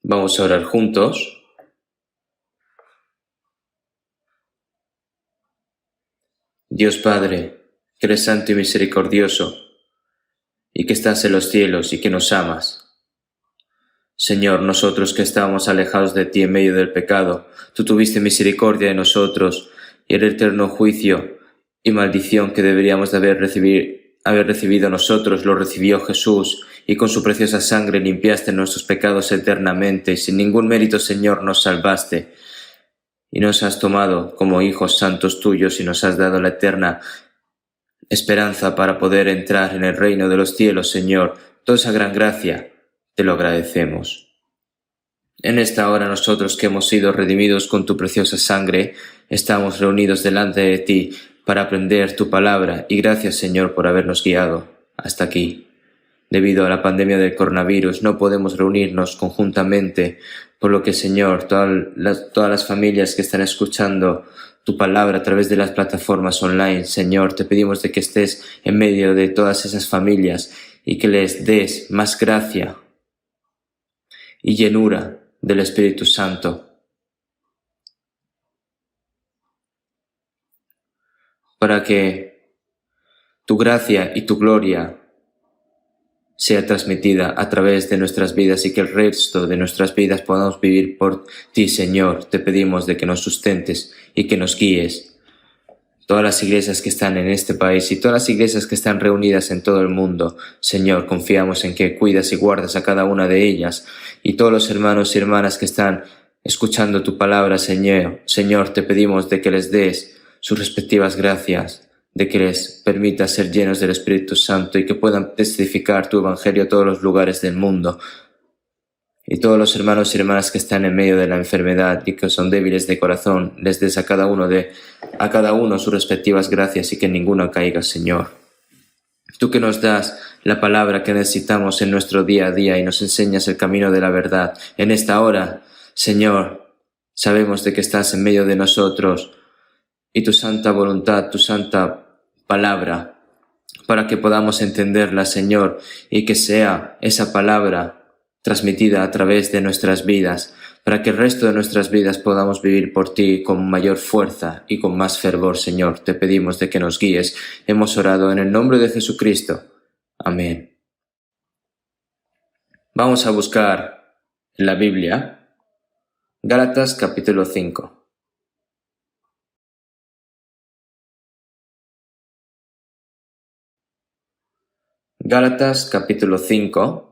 Vamos a orar juntos. Dios Padre, que eres santo y misericordioso, y que estás en los cielos y que nos amas. Señor, nosotros que estábamos alejados de ti en medio del pecado, tú tuviste misericordia de nosotros, y el eterno juicio y maldición que deberíamos de haber recibido nosotros lo recibió Jesús, y con su preciosa sangre limpiaste nuestros pecados eternamente, y sin ningún mérito, Señor, nos salvaste. Y nos has tomado como hijos santos tuyos y nos has dado la eterna esperanza para poder entrar en el reino de los cielos, Señor. Toda esa gran gracia te lo agradecemos. En esta hora nosotros que hemos sido redimidos con tu preciosa sangre, estamos reunidos delante de ti para aprender tu palabra y gracias, Señor, por habernos guiado hasta aquí. Debido a la pandemia del coronavirus no podemos reunirnos conjuntamente, por lo que, Señor, todas las familias que están escuchando tu palabra a través de las plataformas online, Señor, te pedimos de que estés en medio de todas esas familias y que les des más gracia y llenura del Espíritu Santo, para que tu gracia y tu gloria sea transmitida a través de nuestras vidas y que el resto de nuestras vidas podamos vivir por ti, Señor. Te pedimos de que nos sustentes y que nos guíes. Todas las iglesias que están en este país y todas las iglesias que están reunidas en todo el mundo, Señor, confiamos en que cuidas y guardas a cada una de ellas, y todos los hermanos y hermanas que están escuchando tu palabra, Señor, te pedimos de que les des sus respectivas gracias, de que les permitas ser llenos del Espíritu Santo y que puedan testificar tu Evangelio a todos los lugares del mundo. Y todos los hermanos y hermanas que están en medio de la enfermedad y que son débiles de corazón, les des a cada uno sus respectivas gracias y que ninguno caiga, Señor. Tú que nos das la palabra que necesitamos en nuestro día a día y nos enseñas el camino de la verdad, en esta hora, Señor, sabemos de que estás en medio de nosotros y tu santa voluntad, tu santa palabra, para que podamos entenderla, Señor, y que sea esa palabra transmitida a través de nuestras vidas, para que el resto de nuestras vidas podamos vivir por ti con mayor fuerza y con más fervor, Señor. Te pedimos de que nos guíes. Hemos orado en el nombre de Jesucristo. Amén. Vamos a buscar en la Biblia Gálatas capítulo 5. Gálatas capítulo 5.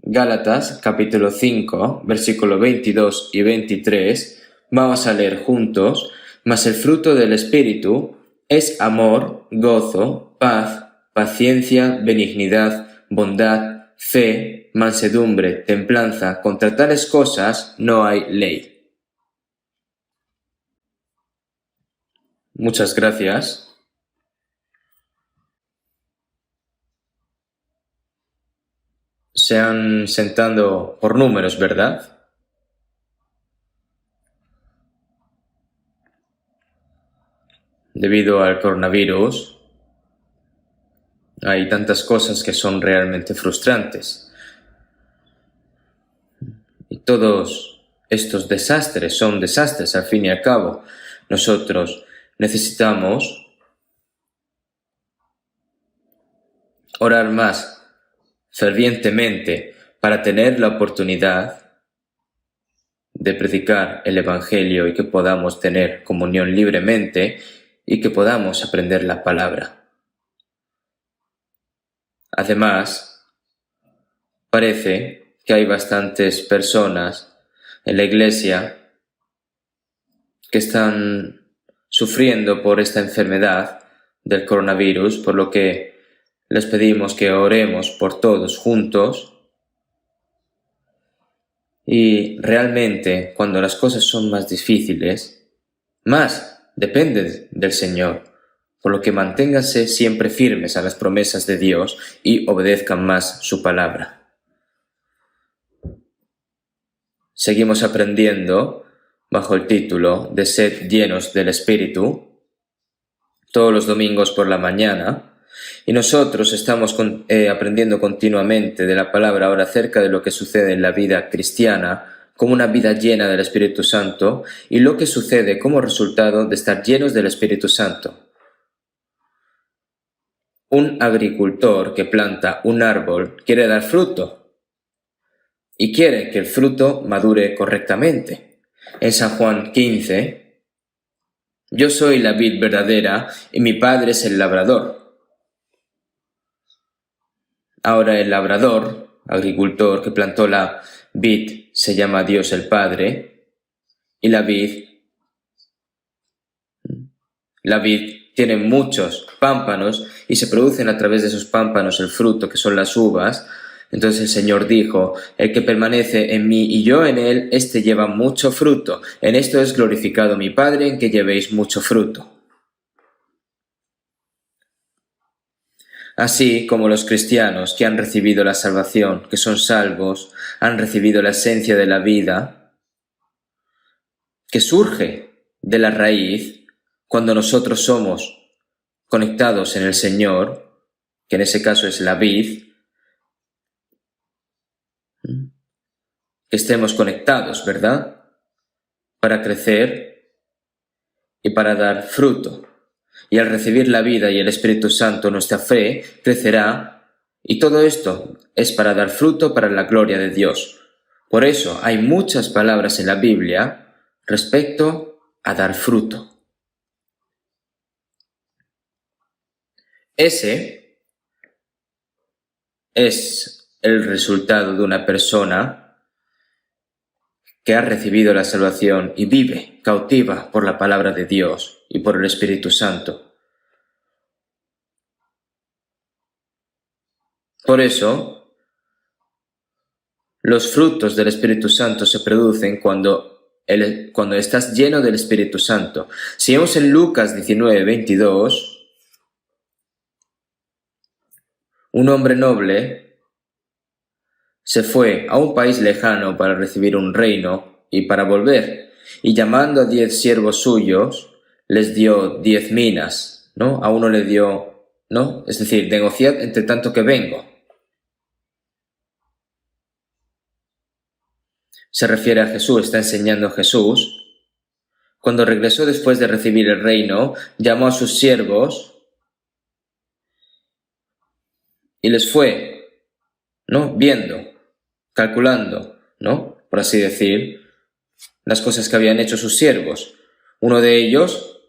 Gálatas capítulo 5, versículo 22 y 23, vamos a leer juntos. Mas el fruto del Espíritu es amor, gozo, paz, paciencia, benignidad, bondad, fe, mansedumbre, templanza. Contra tales cosas no hay ley. Muchas gracias. Se han sentado por números, ¿verdad? Debido al coronavirus, hay tantas cosas que son realmente frustrantes. Y todos estos desastres son desastres al fin y al cabo. Nosotros necesitamos orar más fervientemente para tener la oportunidad de predicar el Evangelio y que podamos tener comunión libremente y que podamos aprender la palabra. Además, parece que hay bastantes personas en la iglesia que están sufriendo por esta enfermedad del coronavirus, por lo que les pedimos que oremos por todos juntos. Y realmente, cuando las cosas son más difíciles, más dependen del Señor, por lo que manténganse siempre firmes a las promesas de Dios y obedezcan más su palabra. Seguimos aprendiendo bajo el título de Sed llenos del Espíritu, todos los domingos por la mañana, Y nosotros estamos aprendiendo continuamente de la palabra ahora acerca de lo que sucede en la vida cristiana, como una vida llena del Espíritu Santo, y lo que sucede como resultado de estar llenos del Espíritu Santo. Un agricultor que planta un árbol quiere dar fruto y quiere que el fruto madure correctamente. En San Juan 15, yo soy la vid verdadera y mi padre es el labrador. Ahora el labrador, agricultor que plantó la vid, se llama Dios el Padre, y la vid tiene muchos pámpanos y se producen a través de esos pámpanos el fruto, que son las uvas. Entonces el Señor dijo, el que permanece en mí y yo en él, éste lleva mucho fruto. En esto es glorificado mi Padre, en que llevéis mucho fruto. Así como los cristianos que han recibido la salvación, que son salvos, han recibido la esencia de la vida, que surge de la raíz cuando nosotros somos conectados en el Señor, que en ese caso es la vid, que estemos conectados, ¿verdad? Para crecer y para dar fruto. Y al recibir la vida y el Espíritu Santo, nuestra fe crecerá, y todo esto es para dar fruto para la gloria de Dios. Por eso hay muchas palabras en la Biblia respecto a dar fruto. Ese es el resultado de una persona que ha recibido la salvación y vive cautiva por la palabra de Dios y por el Espíritu Santo. Por eso, los frutos del Espíritu Santo se producen cuando estás lleno del Espíritu Santo. Si vemos en Lucas 19:22, un hombre noble se fue a un país lejano para recibir un reino y para volver, y llamando a 10 siervos suyos, les dio 10 minas, ¿no? A uno le dio, ¿no? Es decir, negociad entre tanto que vengo. Se refiere a Jesús, está enseñando a Jesús. Cuando regresó después de recibir el reino, llamó a sus siervos y les fue, ¿no? Viendo, calculando, ¿no? Por así decir, las cosas que habían hecho sus siervos. Uno de ellos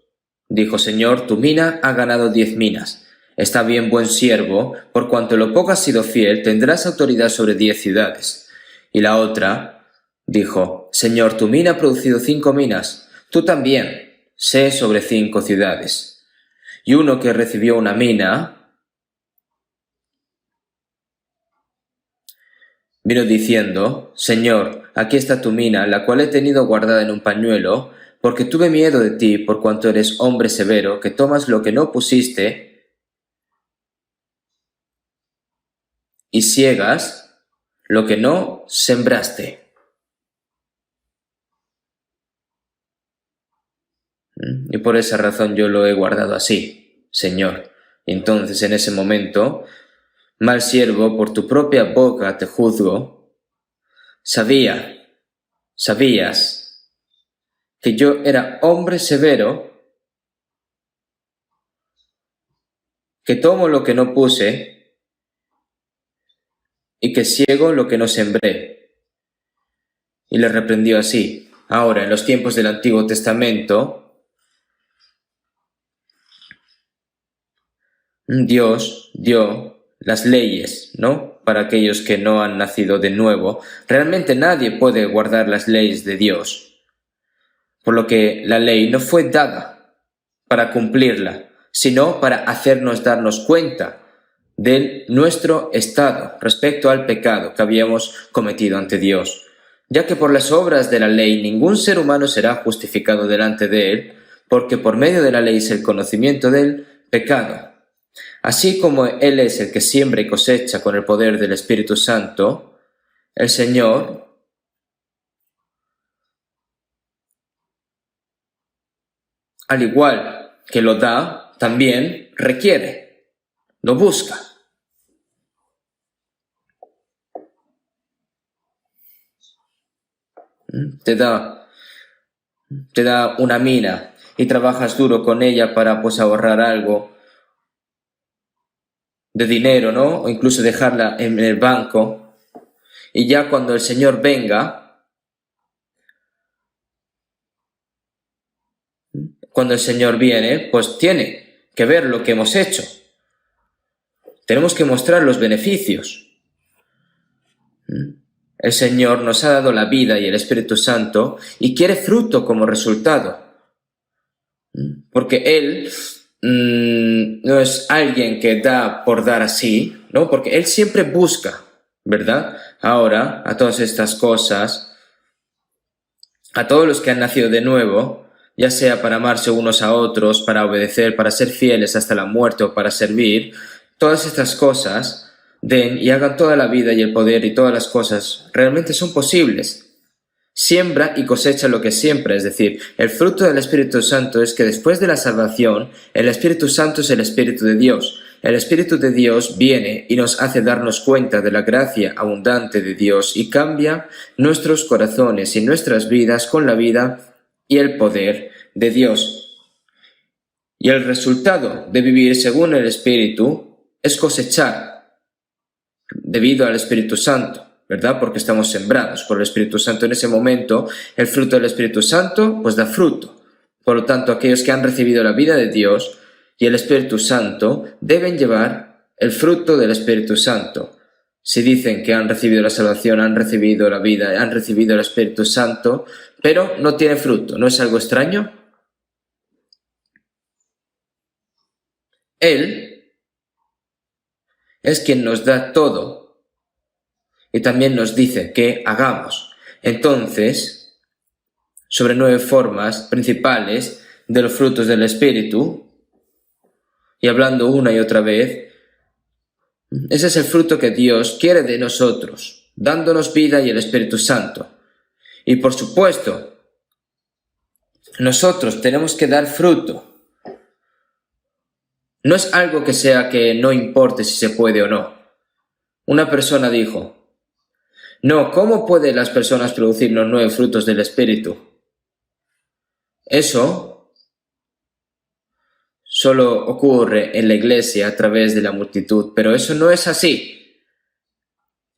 dijo, Señor, tu mina ha ganado 10 minas. Está bien, buen siervo, por cuanto lo poco has sido fiel, tendrás autoridad sobre 10 ciudades. Y la otra dijo, Señor, tu mina ha producido 5 minas. Tú también, sé sobre 5 ciudades. Y uno que recibió una mina vino diciendo, Señor, aquí está tu mina, la cual he tenido guardada en un pañuelo, porque tuve miedo de ti, por cuanto eres hombre severo, que tomas lo que no pusiste y siegas lo que no sembraste. Y por esa razón yo lo he guardado así, Señor. Y entonces en ese momento, mal siervo, por tu propia boca te juzgo, sabías que yo era hombre severo, que tomo lo que no puse y que ciego lo que no sembré. Y le reprendió así. Ahora, en los tiempos del Antiguo Testamento, Dios dio las leyes, ¿no? Para aquellos que no han nacido de nuevo. Realmente nadie puede guardar las leyes de Dios. Por lo que la ley no fue dada para cumplirla, sino para hacernos darnos cuenta de nuestro estado respecto al pecado que habíamos cometido ante Dios, ya que por las obras de la ley ningún ser humano será justificado delante de él, porque por medio de la ley es el conocimiento del pecado. Así como Él es el que siembra y cosecha con el poder del Espíritu Santo, el Señor, al igual que lo da, también requiere. lo busca. Te da una mina y trabajas duro con ella para pues ahorrar algo de dinero, ¿no? O incluso dejarla en el banco. Y ya cuando el Señor venga, cuando el Señor viene, pues tiene que ver lo que hemos hecho. Tenemos que mostrar los beneficios. El Señor nos ha dado la vida y el Espíritu Santo y quiere fruto como resultado. Porque Él no es alguien que da por dar así, ¿no? Porque Él siempre busca, ¿verdad? Ahora, a todas estas cosas, a todos los que han nacido de nuevo, ya sea para amarse unos a otros, para obedecer, para ser fieles hasta la muerte o para servir, todas estas cosas den y hagan toda la vida y el poder y todas las cosas realmente son posibles. Siembra y cosecha lo que siembra, es decir, el fruto del Espíritu Santo es que después de la salvación, el Espíritu Santo es el Espíritu de Dios. El Espíritu de Dios viene y nos hace darnos cuenta de la gracia abundante de Dios y cambia nuestros corazones y nuestras vidas con la vida y el poder de Dios. Y el resultado de vivir según el Espíritu es cosechar debido al Espíritu Santo, ¿verdad? Porque estamos sembrados por el Espíritu Santo en ese momento. El fruto del Espíritu Santo pues da fruto. Por lo tanto, aquellos que han recibido la vida de Dios y el Espíritu Santo deben llevar el fruto del Espíritu Santo. Si dicen que han recibido la salvación, han recibido la vida, han recibido el Espíritu Santo, pero no tiene fruto, ¿no es algo extraño? Él es quien nos da todo y también nos dice que hagamos. Entonces, sobre 9 formas principales de los frutos del Espíritu, y hablando una y otra vez, ese es el fruto que Dios quiere de nosotros, dándonos vida y el Espíritu Santo. Y por supuesto, nosotros tenemos que dar fruto. No es algo que sea que no importe si se puede o no. Una persona dijo, no, ¿cómo pueden las personas producir los 9 frutos del Espíritu? Eso solo ocurre en la iglesia a través de la multitud, pero eso no es así.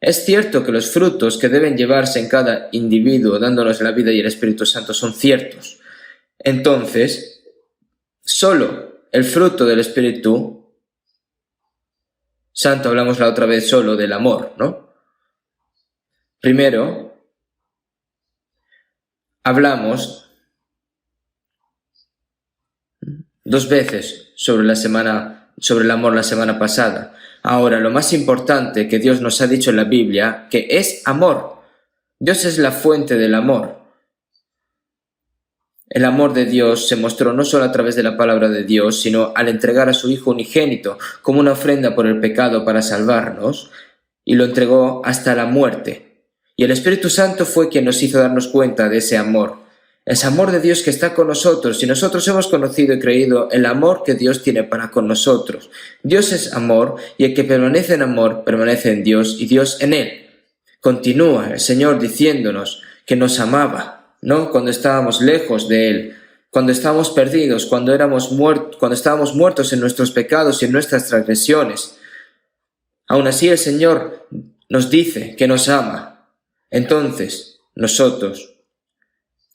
Es cierto que los frutos que deben llevarse en cada individuo dándonos la vida y el Espíritu Santo son ciertos. Entonces, solo el fruto del Espíritu Santo, hablamos la otra vez solo del amor, ¿no? Primero, hablamos 2 veces sobre el amor la semana pasada. Ahora, lo más importante que Dios nos ha dicho en la Biblia, que es amor. Dios es la fuente del amor. El amor de Dios se mostró no solo a través de la palabra de Dios, sino al entregar a su Hijo unigénito como una ofrenda por el pecado para salvarnos, y lo entregó hasta la muerte. Y el Espíritu Santo fue quien nos hizo darnos cuenta de ese amor. Ese amor de Dios que está con nosotros, y nosotros hemos conocido y creído el amor que Dios tiene para con nosotros. Dios es amor, y el que permanece en amor permanece en Dios y Dios en él. Continúa el Señor diciéndonos que nos amaba, ¿no? Cuando estábamos lejos de Él, cuando estábamos perdidos, cuando estábamos muertos en nuestros pecados y en nuestras transgresiones. Aún así el Señor nos dice que nos ama. Entonces, nosotros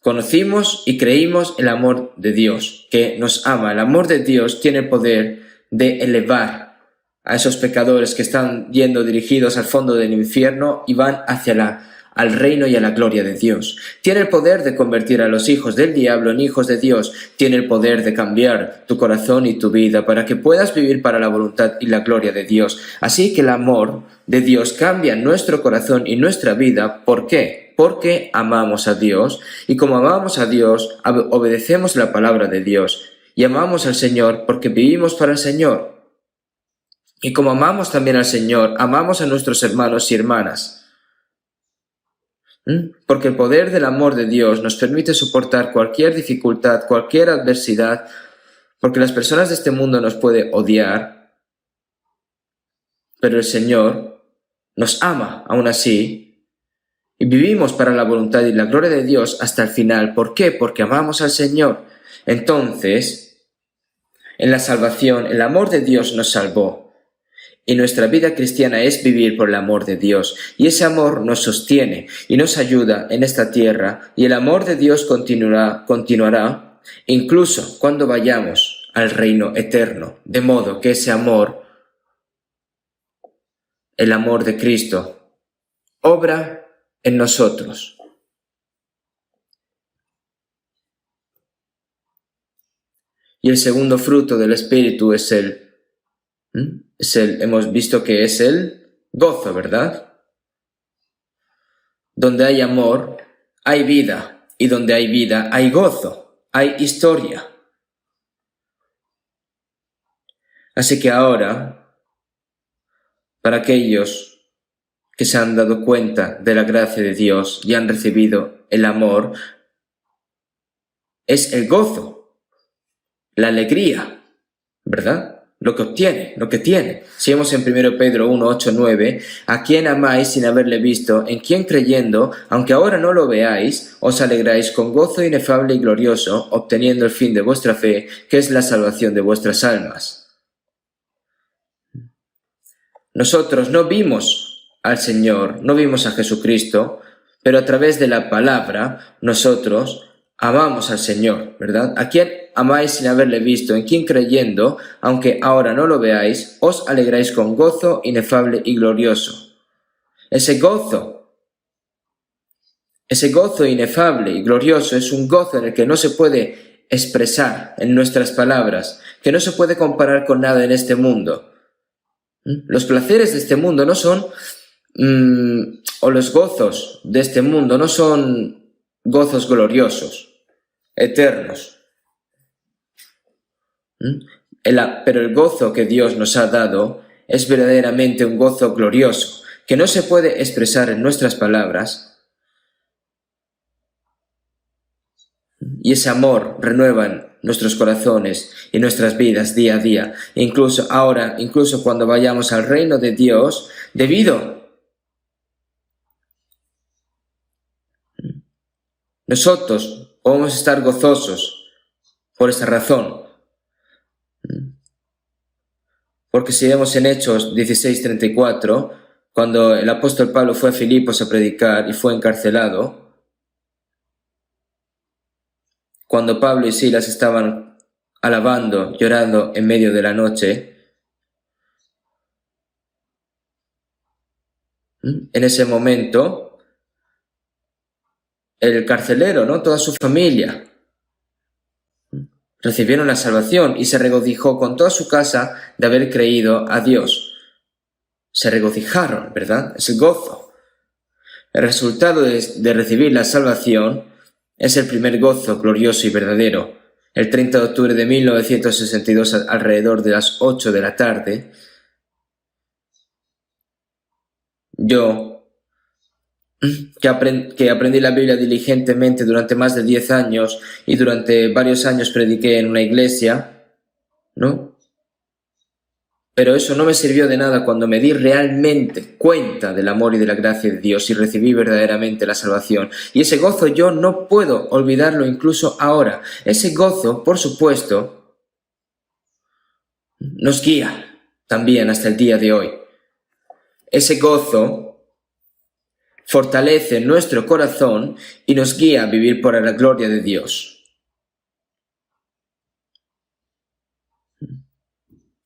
conocimos y creímos el amor de Dios, que nos ama. El amor de Dios tiene el poder de elevar a esos pecadores que están yendo dirigidos al fondo del infierno y van hacia al reino y a la gloria de Dios. Tiene el poder de convertir a los hijos del diablo en hijos de Dios. Tiene el poder de cambiar tu corazón y tu vida para que puedas vivir para la voluntad y la gloria de Dios. Así que el amor de Dios cambia nuestro corazón y nuestra vida. ¿Por qué? Porque amamos a Dios, y como amamos a Dios, obedecemos la palabra de Dios, y amamos al Señor porque vivimos para el Señor. Y como amamos también al Señor, amamos a nuestros hermanos y hermanas. Porque el poder del amor de Dios nos permite soportar cualquier dificultad, cualquier adversidad, porque las personas de este mundo nos pueden odiar, pero el Señor nos ama aún así y vivimos para la voluntad y la gloria de Dios hasta el final. ¿Por qué? Porque amamos al Señor. Entonces, en la salvación, el amor de Dios nos salvó. Y nuestra vida cristiana es vivir por el amor de Dios. Y ese amor nos sostiene y nos ayuda en esta tierra. Y el amor de Dios continuará incluso cuando vayamos al reino eterno. De modo que ese amor, el amor de Cristo, obra en nosotros. Y el segundo fruto del Espíritu hemos visto que es el gozo, ¿verdad? Donde hay amor, hay vida, y donde hay vida, hay gozo, hay historia. Así que ahora, para aquellos que se han dado cuenta de la gracia de Dios y han recibido el amor, es el gozo, la alegría, ¿verdad? Lo que obtiene, lo que tiene. Si vemos en 1 Pedro 1, 8, 9, a quien amáis sin haberle visto, en quien creyendo, aunque ahora no lo veáis, os alegráis con gozo inefable y glorioso, obteniendo el fin de vuestra fe, que es la salvación de vuestras almas. Nosotros no vimos al Señor, no vimos a Jesucristo, pero a través de la palabra nosotros amamos al Señor, ¿verdad? ¿A quién amáis sin haberle visto? En quien creyendo, aunque ahora no lo veáis, os alegráis con gozo inefable y glorioso. Ese gozo inefable y glorioso es un gozo en el que no se puede expresar en nuestras palabras, que no se puede comparar con nada en este mundo. Los placeres de este mundo no son, o los gozos de este mundo no son gozos gloriosos, eternos. Pero el gozo que Dios nos ha dado es verdaderamente un gozo glorioso, que no se puede expresar en nuestras palabras. Y ese amor renueva nuestros corazones y nuestras vidas día a día. Incluso ahora, incluso cuando vayamos al reino de Dios, nosotros podemos estar gozosos por esa razón. Porque si vemos en Hechos 16:34, cuando el apóstol Pablo fue a Filipos a predicar y fue encarcelado, cuando Pablo y Silas estaban alabando, llorando en medio de la noche, en ese momento, el carcelero, ¿no? Toda su familia, recibieron la salvación y se regocijó con toda su casa de haber creído a Dios. Se regocijaron, ¿verdad? Es el gozo. El resultado de recibir la salvación es el primer gozo glorioso y verdadero. El 30 de octubre de 1962, alrededor de las 8 de la tarde, yo, que aprendí la Biblia diligentemente durante más de 10 años y durante varios años prediqué en una iglesia, ¿no? Pero eso no me sirvió de nada cuando me di realmente cuenta del amor y de la gracia de Dios y recibí verdaderamente la salvación. Y ese gozo yo no puedo olvidarlo incluso ahora. Ese gozo, por supuesto, nos guía también hasta el día de hoy. Ese gozo fortalece nuestro corazón y nos guía a vivir por la gloria de Dios.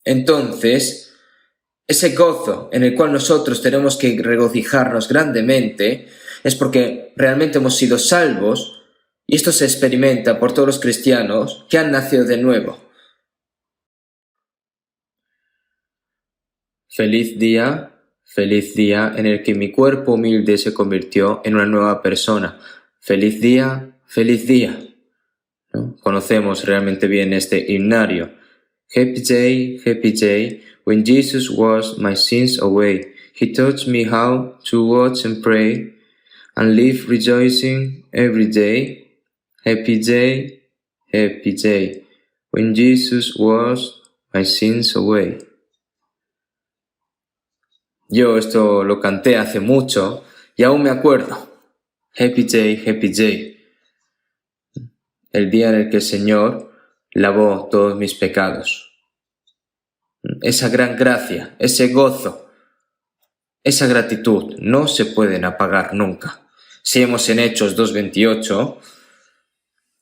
Entonces, ese gozo en el cual nosotros tenemos que regocijarnos grandemente es porque realmente hemos sido salvos y esto se experimenta por todos los cristianos que han nacido de nuevo. Feliz día en el que mi cuerpo humilde se convirtió en una nueva persona. Feliz día, ¿no? Conocemos realmente bien este himnario. Happy day, when Jesus washed my sins away. He taught me how to watch and pray, and live rejoicing every day. Happy day, when Jesus washed my sins away. Yo esto lo canté hace mucho y aún me acuerdo. Happy Day, Happy Day. El día en el que el Señor lavó todos mis pecados. Esa gran gracia, ese gozo, esa gratitud no se pueden apagar nunca. Si hemos en Hechos 2:28,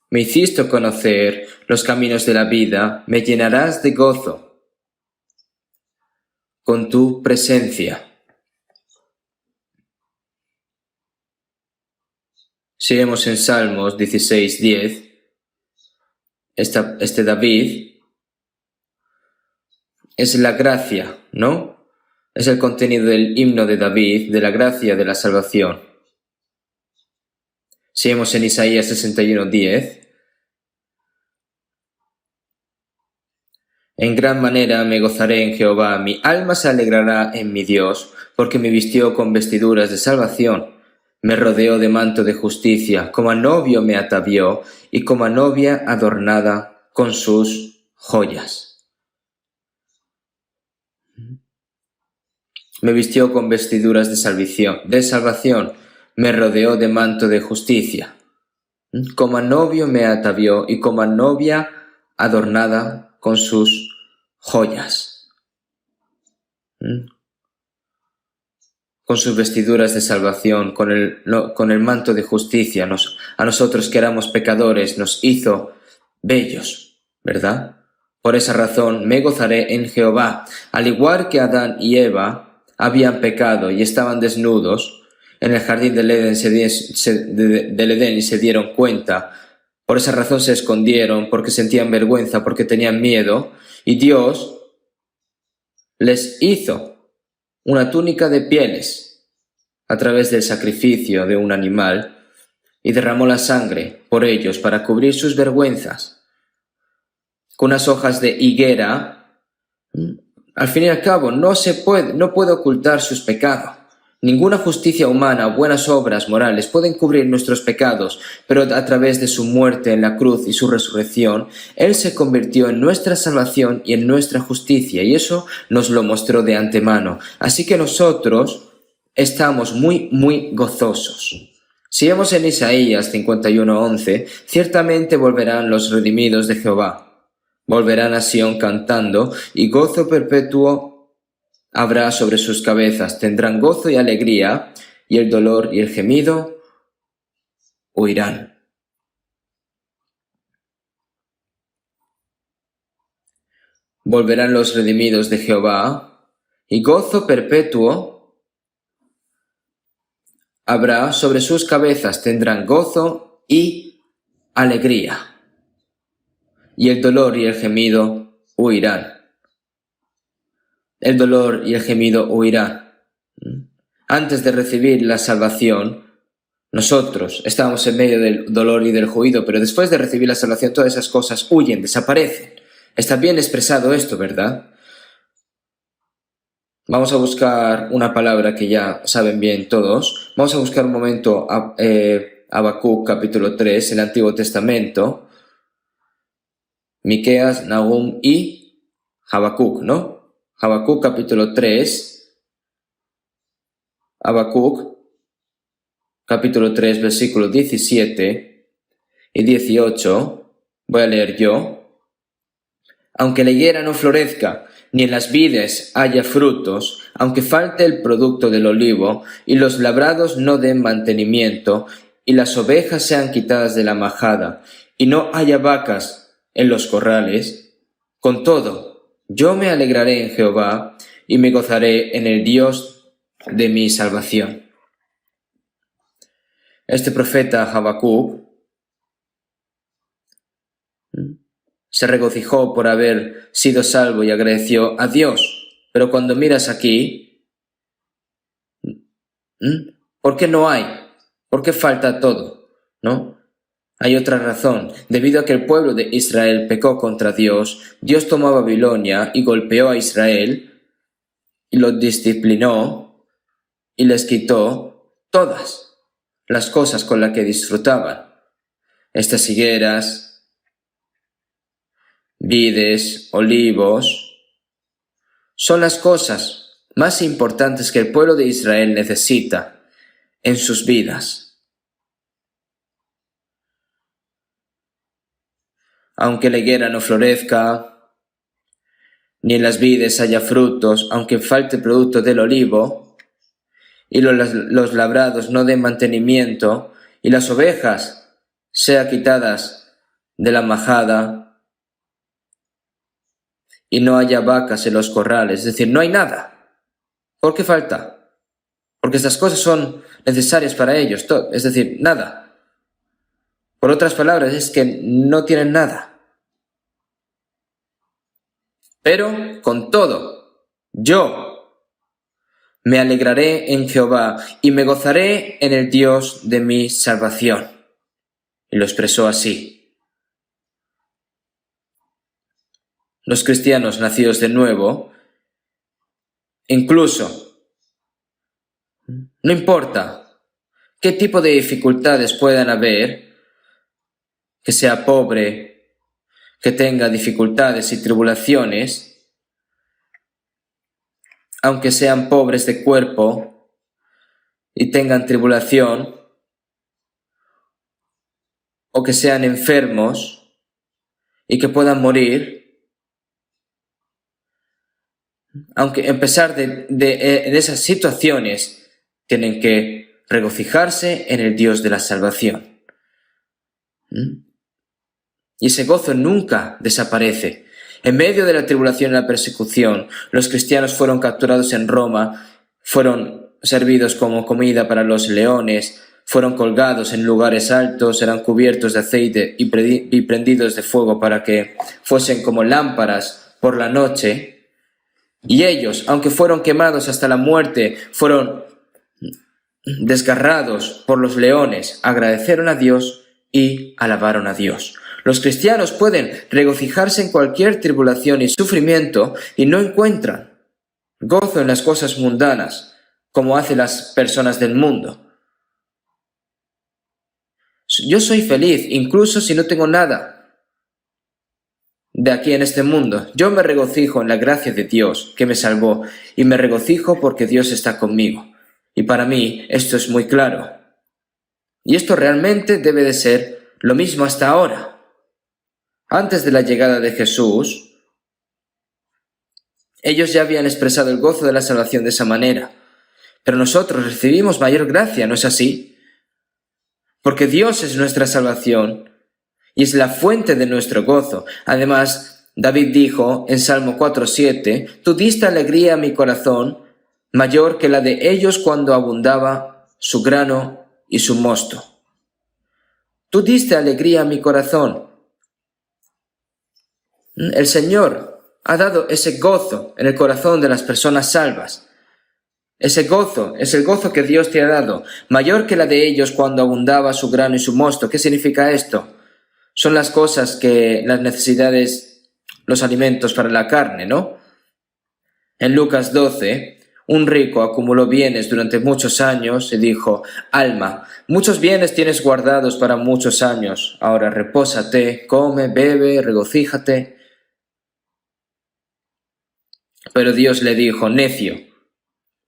me hiciste conocer los caminos de la vida, me llenarás de gozo con tu presencia. Si vemos en Salmos 16:10, este David es la gracia, ¿no? Es el contenido del himno de David, de la gracia de la salvación. Si vemos en Isaías 61:10, en gran manera me gozaré en Jehová, mi alma se alegrará en mi Dios, porque me vistió con vestiduras de salvación, me rodeó de manto de justicia, como a novio me atavió, y como a novia adornada con sus joyas. Me vistió con vestiduras de salvación, me rodeó de manto de justicia. Como a novio me atavió y como a novia adornada con sus joyas. Con sus vestiduras de salvación, con el manto de justicia, a nosotros que éramos pecadores nos hizo bellos, ¿verdad? Por esa razón me gozaré en Jehová, al igual que Adán y Eva habían pecado y estaban desnudos en el jardín del Edén, del Edén y se dieron cuenta. Por esa razón se escondieron, porque sentían vergüenza, porque tenían miedo, y Dios les hizo una túnica de pieles a través del sacrificio de un animal y derramó la sangre por ellos para cubrir sus vergüenzas. Con unas hojas de higuera, al fin y al cabo, no puede ocultar sus pecados. Ninguna justicia humana o buenas obras morales pueden cubrir nuestros pecados, pero a través de su muerte en la cruz y su resurrección, Él se convirtió en nuestra salvación y en nuestra justicia, y eso nos lo mostró de antemano. Así que nosotros estamos muy, muy gozosos. Si vemos en Isaías 51:11, ciertamente volverán los redimidos de Jehová. Volverán a Sión cantando, y gozo perpetuo habrá sobre sus cabezas. Tendrán gozo y alegría, y el dolor y el gemido huirán. Volverán los redimidos de Jehová, y gozo perpetuo habrá sobre sus cabezas. Tendrán gozo y alegría, y el dolor y el gemido huirán. El dolor y el gemido huirán. Antes de recibir la salvación, nosotros estábamos en medio del dolor y del juicio, pero después de recibir la salvación todas esas cosas huyen, desaparecen. Está bien expresado esto, ¿verdad? Vamos a buscar una palabra que ya saben bien todos. Vamos a buscar un momento Habacuc capítulo 3, el Antiguo Testamento. Miqueas, Nahum y Habacuc, ¿no? Habacuc capítulo 3, Habacuc capítulo 3, versículos 17 y 18, voy a leer yo. Aunque la higuera no florezca, ni en las vides haya frutos, aunque falte el producto del olivo, y los labrados no den mantenimiento, y las ovejas sean quitadas de la majada, y no haya vacas en los corrales, con todo, yo me alegraré en Jehová, y me gozaré en el Dios de mi salvación. Este profeta Habacuc se regocijó por haber sido salvo y agradeció a Dios. Pero cuando miras aquí, ¿por qué no hay? ¿Por qué falta todo? ¿No? Hay otra razón. Debido a que el pueblo de Israel pecó contra Dios, Dios tomó a Babilonia y golpeó a Israel y los disciplinó y les quitó todas las cosas con las que disfrutaban. Estas higueras, vides, olivos, son las cosas más importantes que el pueblo de Israel necesita en sus vidas. Aunque la higuera no florezca, ni en las vides haya frutos, aunque falte el producto del olivo, y los labrados no den mantenimiento, y las ovejas sean quitadas de la majada, y no haya vacas en los corrales, es decir, no hay nada. ¿Por qué falta? Porque estas cosas son necesarias para ellos, es decir, nada. Por otras palabras, es que no tienen nada. Pero, con todo, yo me alegraré en Jehová y me gozaré en el Dios de mi salvación. Y lo expresó así. Los cristianos nacidos de nuevo, incluso, no importa qué tipo de dificultades puedan haber, que sea pobre, que tenga dificultades y tribulaciones, aunque sean pobres de cuerpo y tengan tribulación, o que sean enfermos y que puedan morir, aunque a pesar de esas situaciones, tienen que regocijarse en el Dios de la salvación. Y ese gozo nunca desaparece. En medio de la tribulación y la persecución, los cristianos fueron capturados en Roma, fueron servidos como comida para los leones, fueron colgados en lugares altos, eran cubiertos de aceite y prendidos de fuego para que fuesen como lámparas por la noche. Y ellos, aunque fueron quemados hasta la muerte, fueron desgarrados por los leones, agradecieron a Dios y alabaron a Dios. Los cristianos pueden regocijarse en cualquier tribulación y sufrimiento y no encuentran gozo en las cosas mundanas, como hacen las personas del mundo. Yo soy feliz, incluso si no tengo nada de aquí en este mundo. Yo me regocijo en la gracia de Dios que me salvó y me regocijo porque Dios está conmigo. Y para mí esto es muy claro. Y esto realmente debe de ser lo mismo hasta ahora. Antes de la llegada de Jesús, ellos ya habían expresado el gozo de la salvación de esa manera. Pero nosotros recibimos mayor gracia, ¿no es así? Porque Dios es nuestra salvación y es la fuente de nuestro gozo. Además, David dijo en Salmo 4:7, «Tú diste alegría a mi corazón, mayor que la de ellos cuando abundaba su grano y su mosto». Tú diste alegría a mi corazón. El Señor ha dado ese gozo en el corazón de las personas salvas. Ese gozo es el gozo que Dios te ha dado, mayor que la de ellos cuando abundaba su grano y su mosto. ¿Qué significa esto? Son las cosas que, las necesidades, los alimentos para la carne, ¿no? En Lucas 12, un rico acumuló bienes durante muchos años y dijo, «Alma, muchos bienes tienes guardados para muchos años. Ahora repósate, come, bebe, regocíjate». Pero Dios le dijo, «Necio,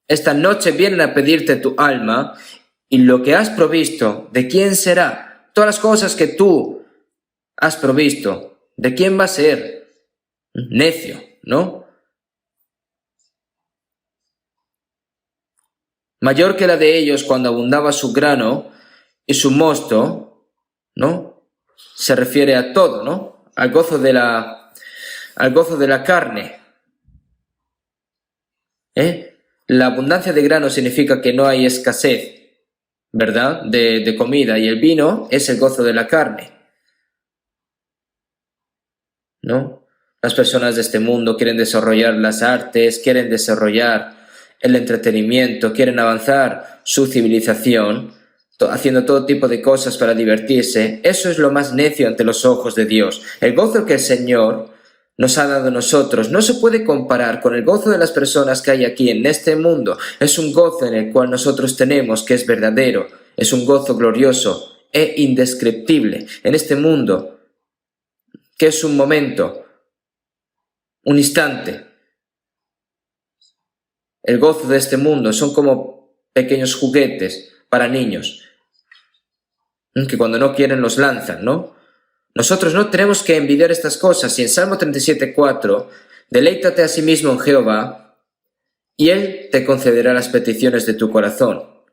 esta noche vienen a pedirte tu alma y lo que has provisto, ¿de quién será? Todas las cosas que tú has provisto, ¿de quién va a ser?» Necio, ¿no? Mayor que la de ellos cuando abundaba su grano y su mosto, ¿no? Se refiere a todo, ¿no? Al gozo de la carne. La abundancia de grano significa que no hay escasez, ¿verdad? De comida, y el vino es el gozo de la carne, ¿no? Las personas de este mundo quieren desarrollar las artes, quieren desarrollar el entretenimiento, quieren avanzar su civilización, haciendo todo tipo de cosas para divertirse. Eso es lo más necio ante los ojos de Dios. El gozo que el Señor nos ha dado a nosotros no se puede comparar con el gozo de las personas que hay aquí en este mundo. Es un gozo en el cual nosotros tenemos que es verdadero, es un gozo glorioso e indescriptible en este mundo, que es un momento, un instante. el gozo de este mundo son como pequeños juguetes para niños, que cuando no quieren los lanzan, ¿no? Nosotros no tenemos que envidiar estas cosas. Y en Salmo 37:4, deleítate a sí mismo en Jehová, y Él te concederá las peticiones de tu corazón.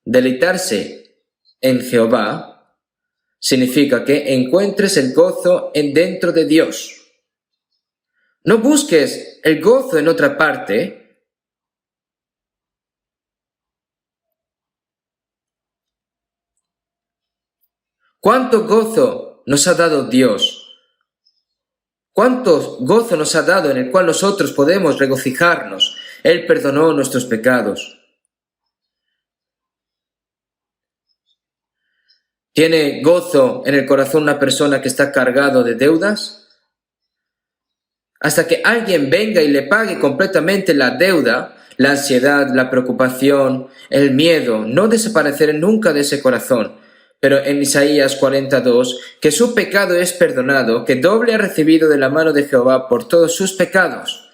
Deleitarse en Jehová significa que encuentres el gozo dentro de Dios. No busques el gozo en otra parte. ¿Cuánto gozo nos ha dado Dios? ¿Cuánto gozo nos ha dado en el cual nosotros podemos regocijarnos? Él perdonó nuestros pecados. ¿Tiene gozo en el corazón una persona que está cargado de deudas? Hasta que alguien venga y le pague completamente la deuda, la ansiedad, la preocupación, el miedo, no desaparecerán nunca de ese corazón. Pero en Isaías 42, que su pecado es perdonado, que doble ha recibido de la mano de Jehová por todos sus pecados.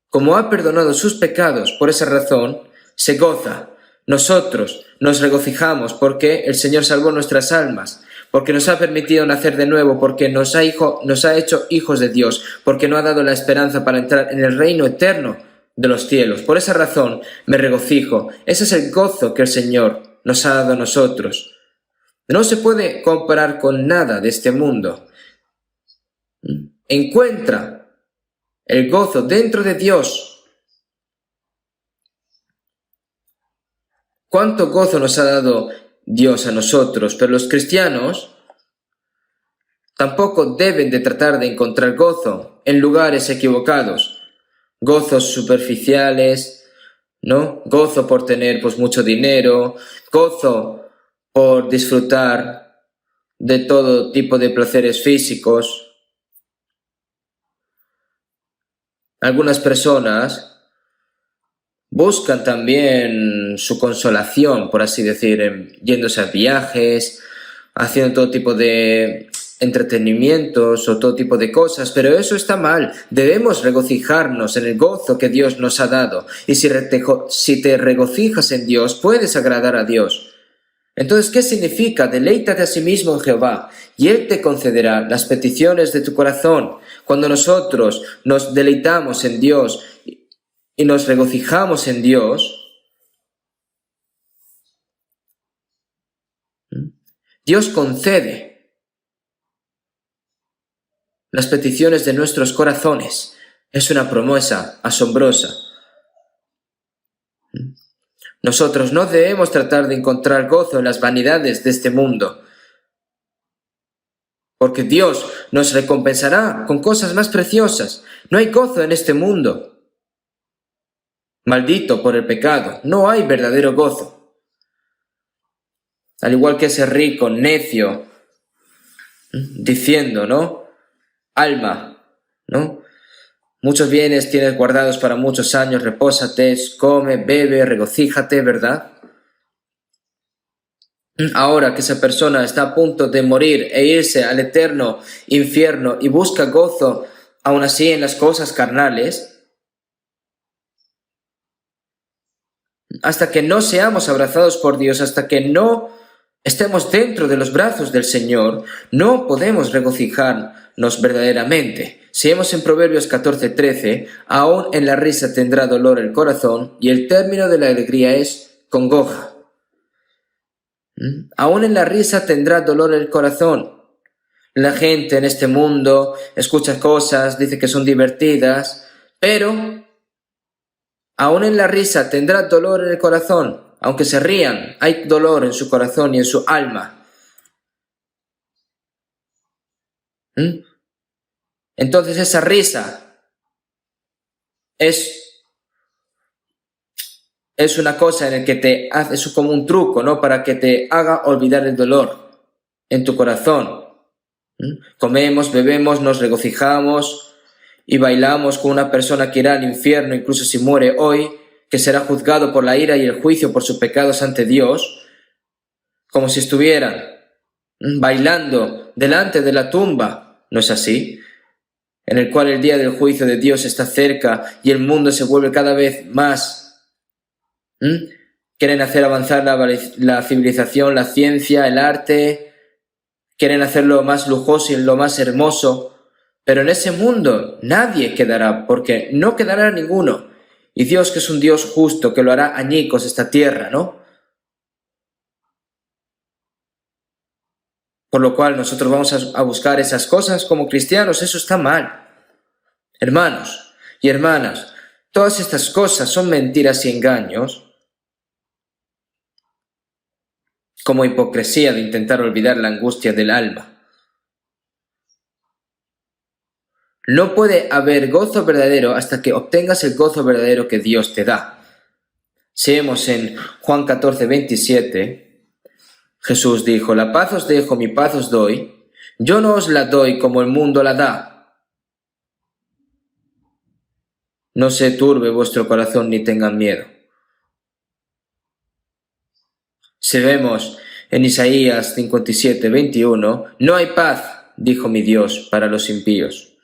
Como ha perdonado sus pecados, por esa razón, se goza. Nosotros nos regocijamos porque el Señor salvó nuestras almas, porque nos ha permitido nacer de nuevo, porque nos ha hecho hijos de Dios, porque nos ha dado la esperanza para entrar en el reino eterno de los cielos. Por esa razón me regocijo. Ese es el gozo que el Señor nos ha dado a nosotros. No se puede comparar con nada de este mundo. Encuentra el gozo dentro de Dios. ¿Cuánto gozo nos ha dado Dios a nosotros? Pero los cristianos tampoco deben de tratar de encontrar gozo en lugares equivocados. Gozos superficiales, ¿no? Gozo por tener pues mucho dinero, gozo por disfrutar de todo tipo de placeres físicos. Algunas personas buscan también su consolación, por así decir, yéndose a viajes, haciendo todo tipo de entretenimientos o todo tipo de cosas, pero eso está mal. Debemos regocijarnos en el gozo que Dios nos ha dado. Y si te regocijas en Dios, puedes agradar a Dios. Entonces, ¿qué significa? Deleítate a sí mismo en Jehová, y Él te concederá las peticiones de tu corazón. Cuando nosotros nos deleitamos en Dios y nos regocijamos en Dios, Dios concede las peticiones de nuestros corazones. Es una promesa asombrosa. Nosotros no debemos tratar de encontrar gozo en las vanidades de este mundo, porque Dios nos recompensará con cosas más preciosas. No hay gozo en este mundo. Maldito por el pecado, no hay verdadero gozo. Al igual que ese rico necio diciendo, ¿no? Alma, ¿no? Muchos bienes tienes guardados para muchos años, repósate, come, bebe, regocíjate, ¿verdad? Ahora que esa persona está a punto de morir e irse al eterno infierno y busca gozo, aún así en las cosas carnales, hasta que no seamos abrazados por Dios, hasta que no estemos dentro de los brazos del Señor, no podemos regocijarnos verdaderamente. Si vemos en Proverbios 14:13, aún en la risa tendrá dolor el corazón, y el término de la alegría es congoja. Aún en la risa tendrá dolor el corazón. La gente en este mundo escucha cosas, dice que son divertidas, pero aún en la risa tendrá dolor en el corazón. Aunque se rían, hay dolor en su corazón y en su alma. Entonces esa risa es una cosa en la que te hace, es como un truco, ¿no? Para que te haga olvidar el dolor en tu corazón. Comemos, bebemos, nos regocijamos y bailamos con una persona que irá al infierno, incluso si muere hoy, que será juzgado por la ira y el juicio por sus pecados ante Dios, como si estuvieran bailando delante de la tumba. ¿No es así? en el cual el día del juicio de Dios está cerca y el mundo se vuelve cada vez más. Quieren hacer avanzar la civilización, la ciencia, el arte, quieren hacerlo más lujoso y lo más hermoso, pero en ese mundo nadie quedará, porque no quedará ninguno. Y Dios, que es un Dios justo, que lo hará añicos esta tierra, ¿no? Por lo cual nosotros vamos a buscar esas cosas como cristianos. Eso está mal. Hermanos y hermanas, todas estas cosas son mentiras y engaños, como hipocresía de intentar olvidar la angustia del alma. No puede haber gozo verdadero hasta que obtengas el gozo verdadero que Dios te da. Si vemos en Juan 14, 27, Jesús dijo: la paz os dejo, mi paz os doy. Yo no os la doy como el mundo la da. No se turbe vuestro corazón ni tengan miedo. Si vemos en Isaías 57, 21, no hay paz, dijo mi Dios, para los impíos.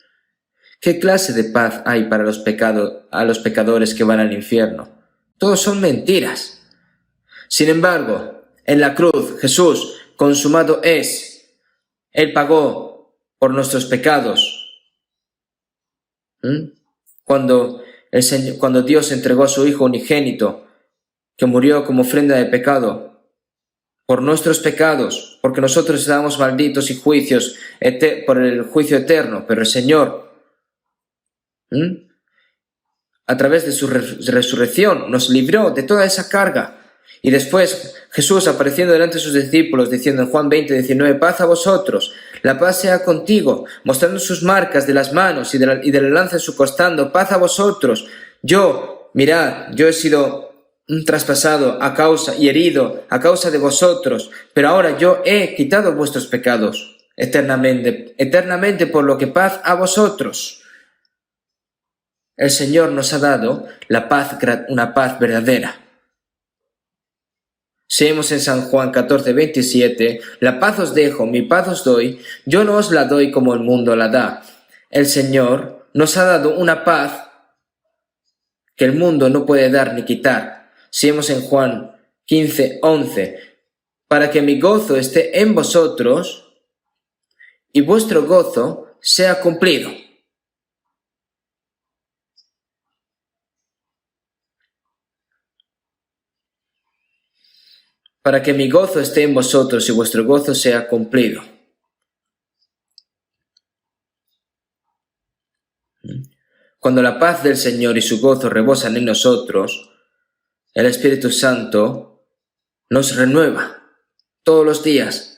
¿Qué clase de paz hay para a los pecadores que van al infierno? Todos son mentiras. Sin embargo, en la cruz, Jesús, consumado es. Él pagó por nuestros pecados. Cuando Dios entregó a su Hijo unigénito, que murió como ofrenda de pecado, por nuestros pecados, porque nosotros estábamos malditos y juicios por el juicio eterno, pero el Señor, a través de su resurrección, nos libró de toda esa carga. Y después Jesús apareciendo delante de sus discípulos, diciendo en Juan 20, 19, paz a vosotros, la paz sea contigo, mostrando sus marcas de las manos y de la lanza en su costado, paz a vosotros. Mirad, yo he sido traspasado a causa y herido a causa de vosotros, pero ahora yo he quitado vuestros pecados eternamente, por lo que paz a vosotros. El Señor nos ha dado una paz verdadera. Si vemos en San Juan 14, 27, la paz os dejo, mi paz os doy, yo no os la doy como el mundo la da. El Señor nos ha dado una paz que el mundo no puede dar ni quitar. Si vemos en Juan 15, 11, para que mi gozo esté en vosotros y vuestro gozo sea cumplido. Para que mi gozo esté en vosotros y vuestro gozo sea cumplido. Cuando la paz del Señor y su gozo rebosan en nosotros, el Espíritu Santo nos renueva todos los días.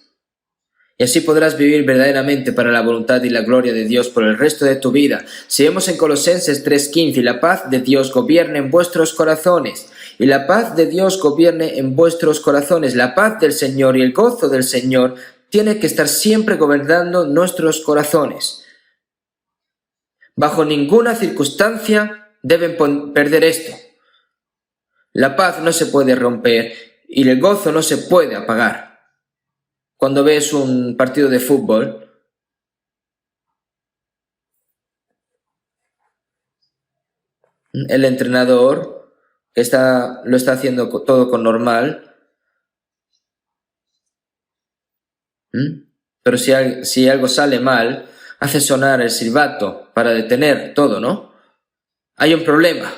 Y así podrás vivir verdaderamente para la voluntad y la gloria de Dios por el resto de tu vida. Si vemos en Colosenses 3:15, la paz de Dios gobierne en vuestros corazones. Y la paz de Dios gobierne en vuestros corazones. La paz del Señor y el gozo del Señor tiene que estar siempre gobernando nuestros corazones. Bajo ninguna circunstancia deben perder esto. La paz no se puede romper y el gozo no se puede apagar. Cuando ves un partido de fútbol, el entrenador lo está haciendo todo con normal, pero si algo sale mal, hace sonar el silbato para detener todo, ¿no? Hay un problema.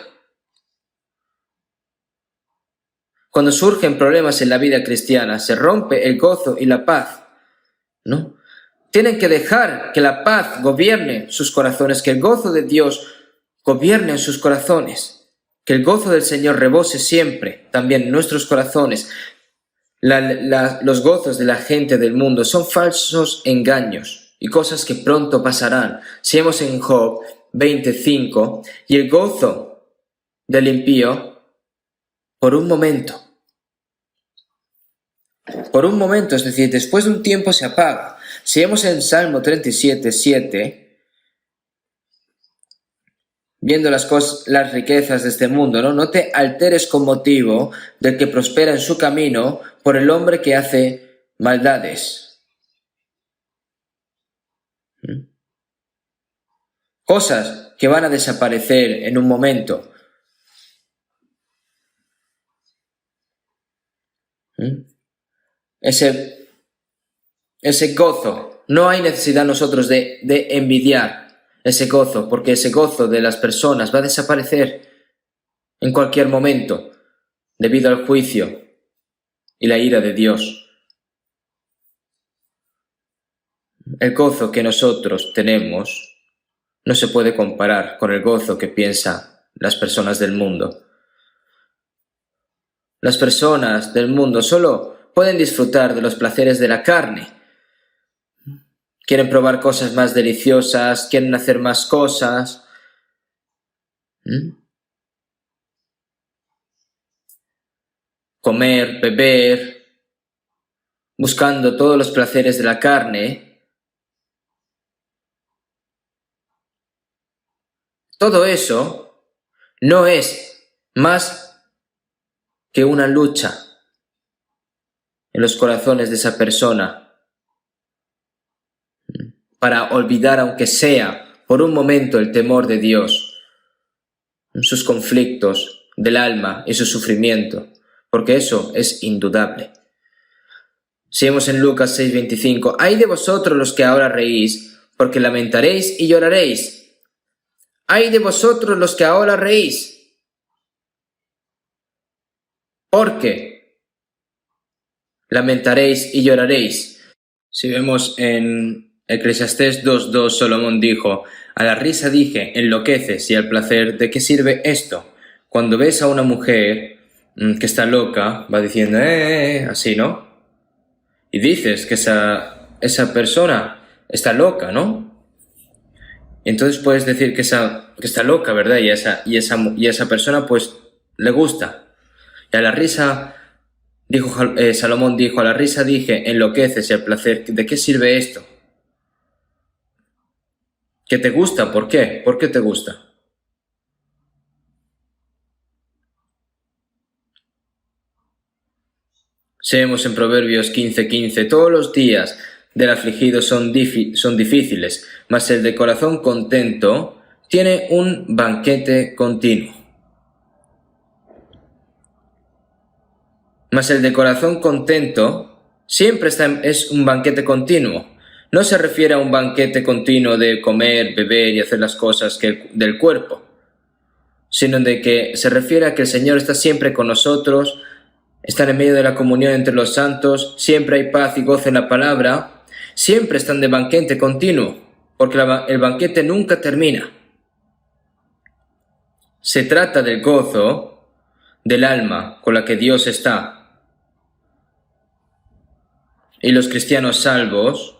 Cuando surgen problemas en la vida cristiana, se rompe el gozo y la paz, ¿no? Tienen que dejar que la paz gobierne sus corazones, que el gozo de Dios gobierne en sus corazones, que el gozo del Señor rebose siempre también en nuestros corazones. Los gozos de la gente del mundo son falsos engaños y cosas que pronto pasarán. Si vemos en Job 25, y el gozo del impío, por un momento, es decir, después de un tiempo se apaga. Si vemos en Salmo 37, 7, viendo las riquezas de este mundo, no te alteres con motivo del que prospera en su camino por el hombre que hace maldades. cosas que van a desaparecer en un momento. Ese gozo, no hay necesidad nosotros de envidiar ese gozo, porque ese gozo de las personas va a desaparecer en cualquier momento debido al juicio y la ira de Dios. El gozo que nosotros tenemos no se puede comparar con el gozo que piensan las personas del mundo. Las personas del mundo solo pueden disfrutar de los placeres de la carne. Quieren probar cosas más deliciosas, quieren hacer más cosas. Comer, beber, buscando todos los placeres de la carne. Todo eso no es más que una lucha en los corazones de esa persona para olvidar, aunque sea por un momento, el temor de Dios, sus conflictos del alma y su sufrimiento, porque eso es indudable. Seguimos en Lucas 6:25. ¡Ay de vosotros los que ahora reís, porque lamentaréis y lloraréis! ¡Ay de vosotros los que ahora reís! Porque lamentaréis y lloraréis. Si vemos en Eclesiastés 2:2, Salomón dijo: a la risa dije, enloqueces, y al placer, ¿de qué sirve esto? Cuando ves a una mujer que está loca, va diciendo, así, ¿no? Y dices que esa persona está loca, ¿no? Entonces puedes decir que está loca, ¿verdad? Y esa persona pues le gusta. Y a la risa, Salomón dijo, a la risa dije, enloqueces, y al placer, ¿de qué sirve esto? ¿Que te gusta? ¿Por qué? ¿Por qué te gusta? Seguimos en Proverbios 15:15, todos los días del afligido son difíciles, mas el de corazón contento tiene un banquete continuo. Mas el de corazón contento siempre es un banquete continuo. No se refiere a un banquete continuo de comer, beber y hacer las cosas del cuerpo, sino de que se refiere a que el Señor está siempre con nosotros, están en medio de la comunión entre los santos, siempre hay paz y gozo en la palabra, siempre están de banquete continuo, porque el banquete nunca termina. Se trata del gozo del alma con la que Dios está. Y los cristianos salvos,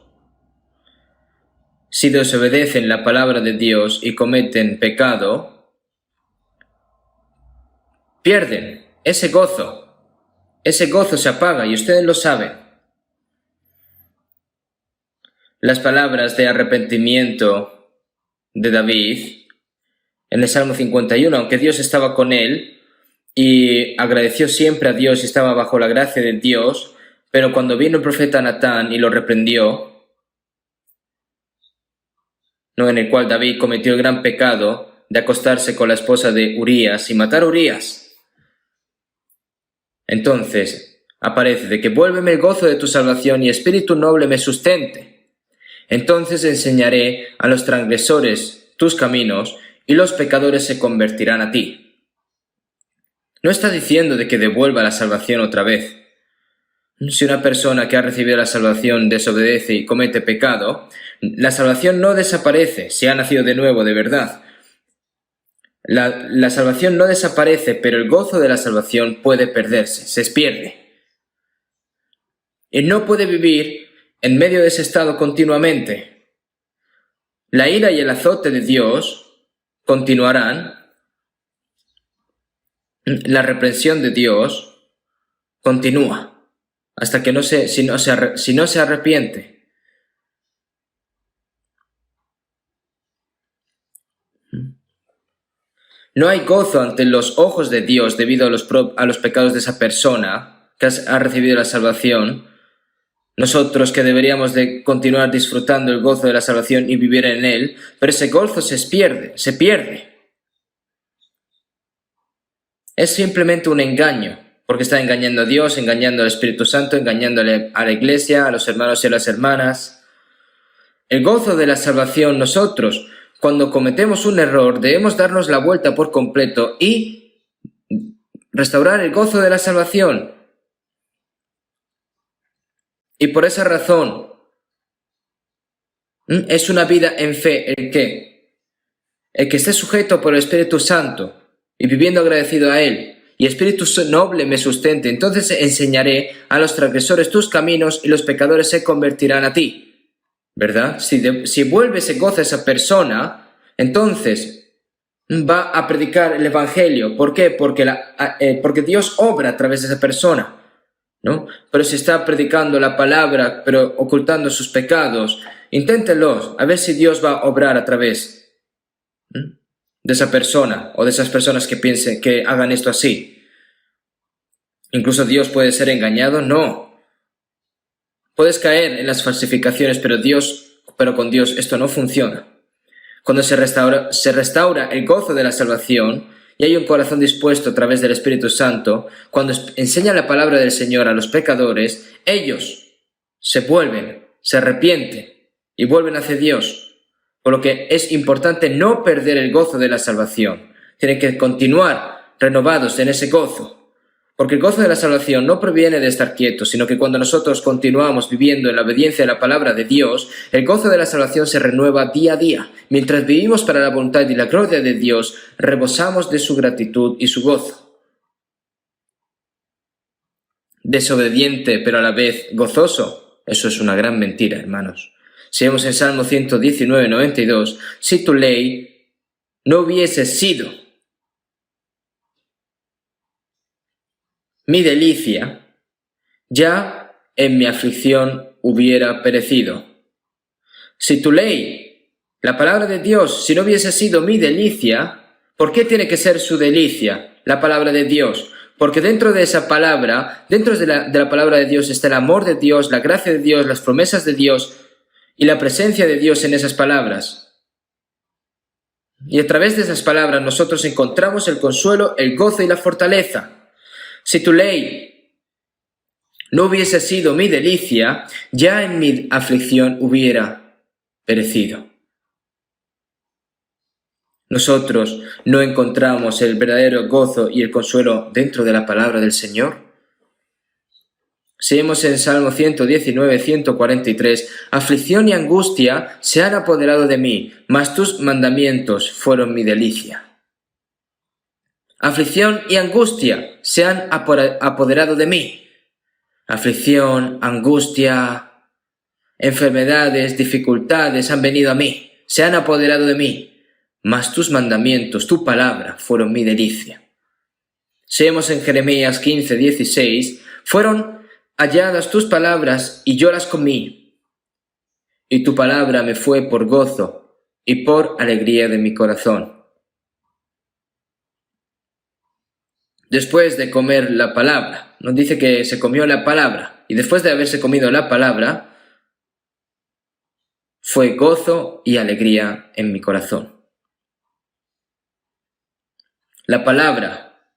si desobedecen la palabra de Dios y cometen pecado, pierden ese gozo. Ese gozo se apaga y ustedes lo saben. Las palabras de arrepentimiento de David en el Salmo 51, aunque Dios estaba con él y agradeció siempre a Dios y estaba bajo la gracia de Dios, pero cuando vino el profeta Natán y lo reprendió, ¿no?, en el cual David cometió el gran pecado de acostarse con la esposa de Urías y matar a Urías. Entonces aparece de que vuélveme el gozo de tu salvación y espíritu noble me sustente. Entonces enseñaré a los transgresores tus caminos y los pecadores se convertirán a ti. No está diciendo de que devuelva la salvación otra vez. Si una persona que ha recibido la salvación desobedece y comete pecado, la salvación no desaparece si ha nacido de nuevo de verdad. La salvación no desaparece, pero el gozo de la salvación puede perderse, se pierde. Y no puede vivir en medio de ese estado continuamente. La ira y el azote de Dios continuarán. La reprensión de Dios continúa hasta que si no se arrepiente. No hay gozo ante los ojos de Dios debido a los pecados de esa persona que ha recibido la salvación, Nosotros que deberíamos de continuar disfrutando el gozo de la salvación y vivir en él, pero ese gozo se pierde. Es simplemente un engaño, porque está engañando a Dios, engañando al Espíritu Santo, engañándole a la iglesia, a los hermanos y a las hermanas. El gozo de la salvación, nosotros, cuando cometemos un error, debemos darnos la vuelta por completo y restaurar el gozo de la salvación. Y por esa razón, es una vida en fe el que esté sujeto por el Espíritu Santo y viviendo agradecido a Él, y Espíritu noble me sustente, entonces enseñaré a los transgresores tus caminos y los pecadores se convertirán a ti. ¿Verdad? Si vuelve ese gozo a esa persona, entonces va a predicar el Evangelio. ¿Por qué? Porque Dios obra a través de esa persona, ¿no? Pero si está predicando la palabra, pero ocultando sus pecados, inténtenlo, a ver si Dios va a obrar a través de esa persona o de esas personas que piensen que hagan esto así. ¿Incluso Dios puede ser engañado? No. Puedes caer en las falsificaciones, pero con Dios esto no funciona. Cuando se restaura el gozo de la salvación y hay un corazón dispuesto a través del Espíritu Santo, cuando enseña la palabra del Señor a los pecadores, ellos se vuelven, se arrepienten y vuelven hacia Dios. Por lo que es importante no perder el gozo de la salvación. Tienen que continuar renovados en ese gozo. Porque el gozo de la salvación no proviene de estar quietos, sino que cuando nosotros continuamos viviendo en la obediencia de la palabra de Dios, el gozo de la salvación se renueva día a día. Mientras vivimos para la voluntad y la gloria de Dios, rebosamos de su gratitud y su gozo. Desobediente, pero a la vez gozoso. Eso es una gran mentira, hermanos. Si vemos en Salmo 119, 92, si tu ley no hubiese sido mi delicia, ya en mi aflicción hubiera perecido. Si tu ley, la palabra de Dios, si no hubiese sido mi delicia, ¿por qué tiene que ser su delicia, la palabra de Dios? Porque dentro de esa palabra, dentro de la palabra de Dios está el amor de Dios, la gracia de Dios, las promesas de Dios y la presencia de Dios en esas palabras. Y a través de esas palabras nosotros encontramos el consuelo, el gozo y la fortaleza. Si tu ley no hubiese sido mi delicia, ya en mi aflicción hubiera perecido. Nosotros no encontramos el verdadero gozo y el consuelo dentro de la palabra del Señor. Si vemos en Salmo 119, 143, aflicción y angustia se han apoderado de mí, mas tus mandamientos fueron mi delicia. Aflicción y angustia se han apoderado de mí. Aflicción, angustia, enfermedades, dificultades han venido a mí, se han apoderado de mí, mas tus mandamientos, tu palabra, fueron mi delicia. Si vemos en Jeremías 15, 16, fueron halladas tus palabras y yo las comí, y tu palabra me fue por gozo y por alegría de mi corazón. Después de comer la palabra, nos dice que se comió la palabra, y después de haberse comido la palabra, fue gozo y alegría en mi corazón. La palabra,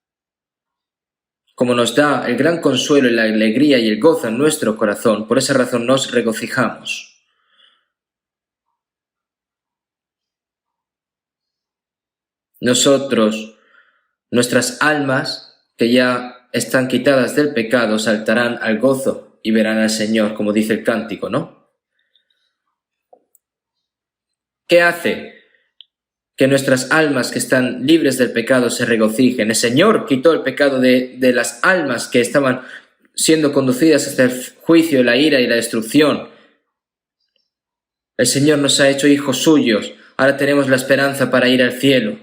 como nos da el gran consuelo y la alegría y el gozo en nuestro corazón, por esa razón nos regocijamos. Nosotros, nuestras almas, que ya están quitadas del pecado, saltarán al gozo y verán al Señor, como dice el cántico, ¿no? ¿Qué hace que nuestras almas que están libres del pecado se regocijen? El Señor quitó el pecado de las almas que estaban siendo conducidas hasta el juicio, la ira y la destrucción. El Señor nos ha hecho hijos suyos, ahora tenemos la esperanza para ir al cielo.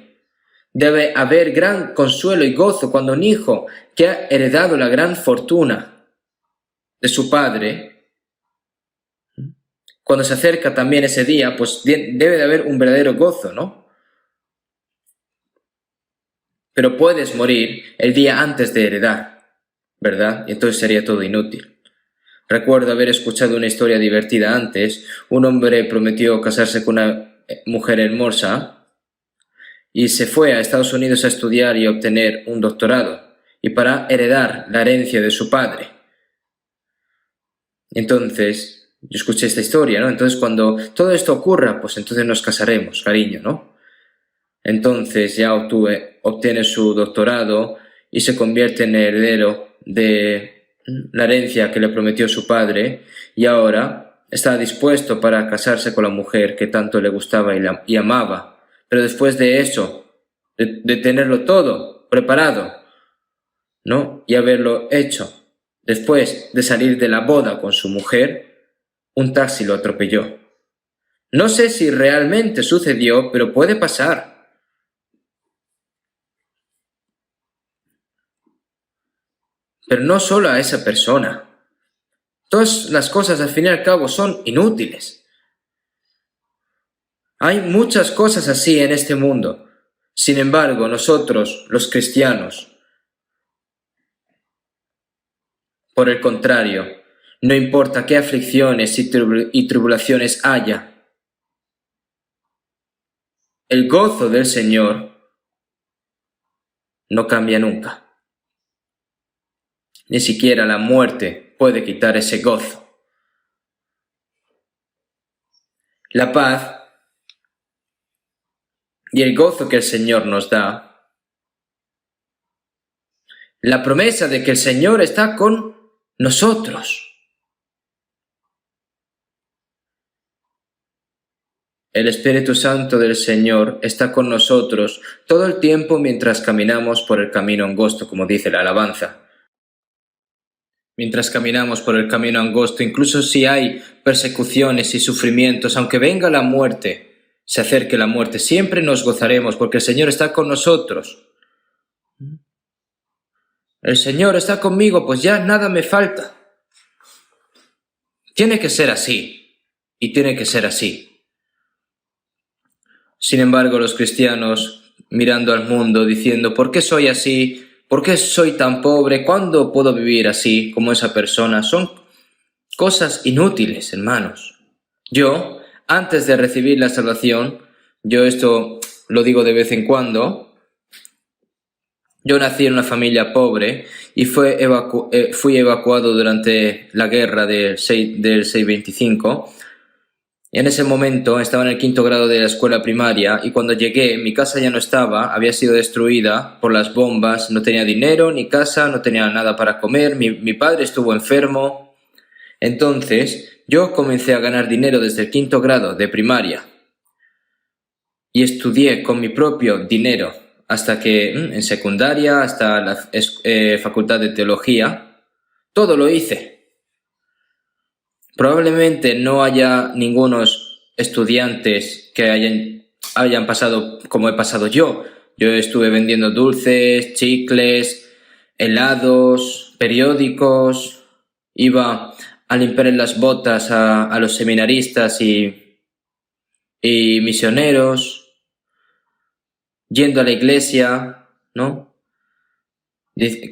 Debe haber gran consuelo y gozo cuando un hijo que ha heredado la gran fortuna de su padre, cuando se acerca también ese día, pues debe de haber un verdadero gozo, ¿no? Pero puedes morir el día antes de heredar, ¿verdad? Y entonces sería todo inútil. Recuerdo haber escuchado una historia divertida antes. Un hombre prometió casarse con una mujer hermosa y se fue a Estados Unidos a estudiar y obtener un doctorado y para heredar la herencia de su padre. Entonces, yo escuché esta historia, ¿no? Entonces, cuando todo esto ocurra, pues entonces nos casaremos, cariño, ¿no? Entonces ya obtiene su doctorado y se convierte en heredero de la herencia que le prometió su padre y ahora está dispuesto para casarse con la mujer que tanto le gustaba y amaba. Pero después de eso, de tenerlo todo preparado, ¿no? Y haberlo hecho, después de salir de la boda con su mujer, un taxi lo atropelló. No sé si realmente sucedió, pero puede pasar. Pero no solo a esa persona. Todas las cosas al fin y al cabo son inútiles. Hay muchas cosas así en este mundo. Sin embargo, nosotros, los cristianos, por el contrario, no importa qué aflicciones y tribulaciones haya, el gozo del Señor no cambia nunca. Ni siquiera la muerte puede quitar ese gozo. La paz y el gozo que el Señor nos da, la promesa de que el Señor está con nosotros. El Espíritu Santo del Señor está con nosotros todo el tiempo mientras caminamos por el camino angosto, como dice la alabanza. Mientras caminamos por el camino angosto, incluso si hay persecuciones y sufrimientos, aunque venga la muerte, se acerque la muerte, siempre nos gozaremos porque el Señor está con nosotros. El Señor está conmigo, pues ya nada me falta. Tiene que ser así, y tiene que ser así. Sin embargo, los cristianos, mirando al mundo, diciendo, ¿por qué soy así? ¿Por qué soy tan pobre? ¿Cuándo puedo vivir así como esa persona? Son cosas inútiles, hermanos. Yo, antes de recibir la salvación, yo esto lo digo de vez en cuando, yo nací en una familia pobre y fui evacuado durante la guerra del 625. En ese momento estaba en el 5º grado de la escuela primaria y cuando llegué mi casa ya no estaba, había sido destruida por las bombas, no tenía dinero ni casa, no tenía nada para comer, mi padre estuvo enfermo. Entonces yo comencé a ganar dinero desde el 5º grado de primaria y estudié con mi propio dinero hasta que en secundaria, hasta la facultad de teología, todo lo hice. Probablemente no haya ningunos estudiantes que hayan pasado como he pasado yo. Yo estuve vendiendo dulces, chicles, helados, periódicos, iba a limpiar las botas a los seminaristas y misioneros, yendo a la iglesia, ¿no?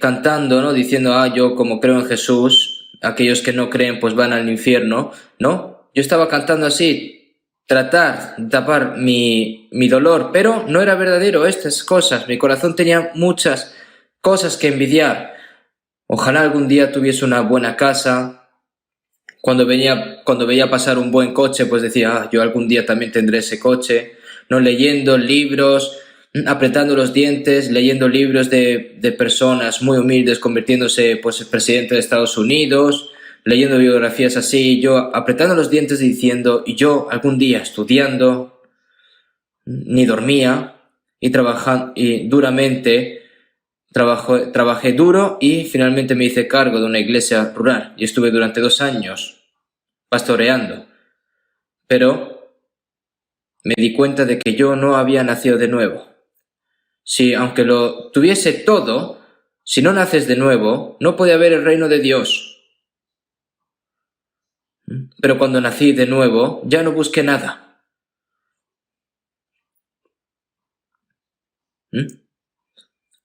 Cantando, ¿no? Diciendo, yo como creo en Jesús, aquellos que no creen pues van al infierno, ¿no? Yo estaba cantando así, tratar de tapar mi dolor, pero no era verdadero estas cosas, mi corazón tenía muchas cosas que envidiar. Ojalá algún día tuviese una buena casa, cuando veía pasar un buen coche, pues decía, yo algún día también tendré ese coche, no leyendo libros, apretando los dientes, leyendo libros de personas muy humildes, convirtiéndose pues en presidente de Estados Unidos, leyendo biografías así, yo apretando los dientes diciendo, y yo algún día estudiando, ni dormía, y trabajando y duramente, trabajé duro y finalmente me hice cargo de una iglesia rural y estuve durante 2 años pastoreando, pero me di cuenta de que yo no había nacido de nuevo. Si, aunque lo tuviese todo, si no naces de nuevo, no puede haber el reino de Dios. Pero cuando nací de nuevo, ya no busqué nada.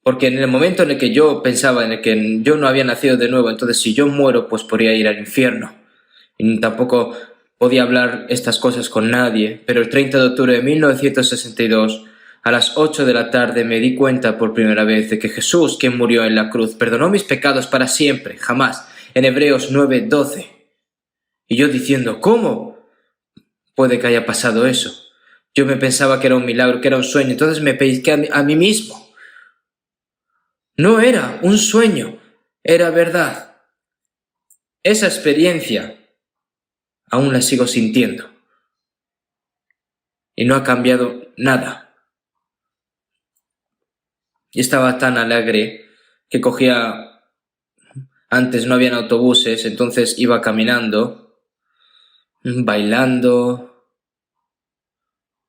Porque en el momento en el que yo pensaba, en el que yo no había nacido de nuevo, entonces si yo muero, pues podría ir al infierno. Y tampoco podía hablar estas cosas con nadie. Pero el 30 de octubre de 1962, a las 8 de la tarde, me di cuenta por primera vez de que Jesús, quien murió en la cruz, perdonó mis pecados para siempre, jamás. En Hebreos 9:12. Y yo diciendo, ¿cómo puede que haya pasado eso? Yo me pensaba que era un milagro, que era un sueño. Entonces me pesqué a mí mismo. No era un sueño, era verdad. Esa experiencia aún la sigo sintiendo. Y no ha cambiado nada. Y estaba tan alegre que antes no habían autobuses, entonces iba caminando, bailando.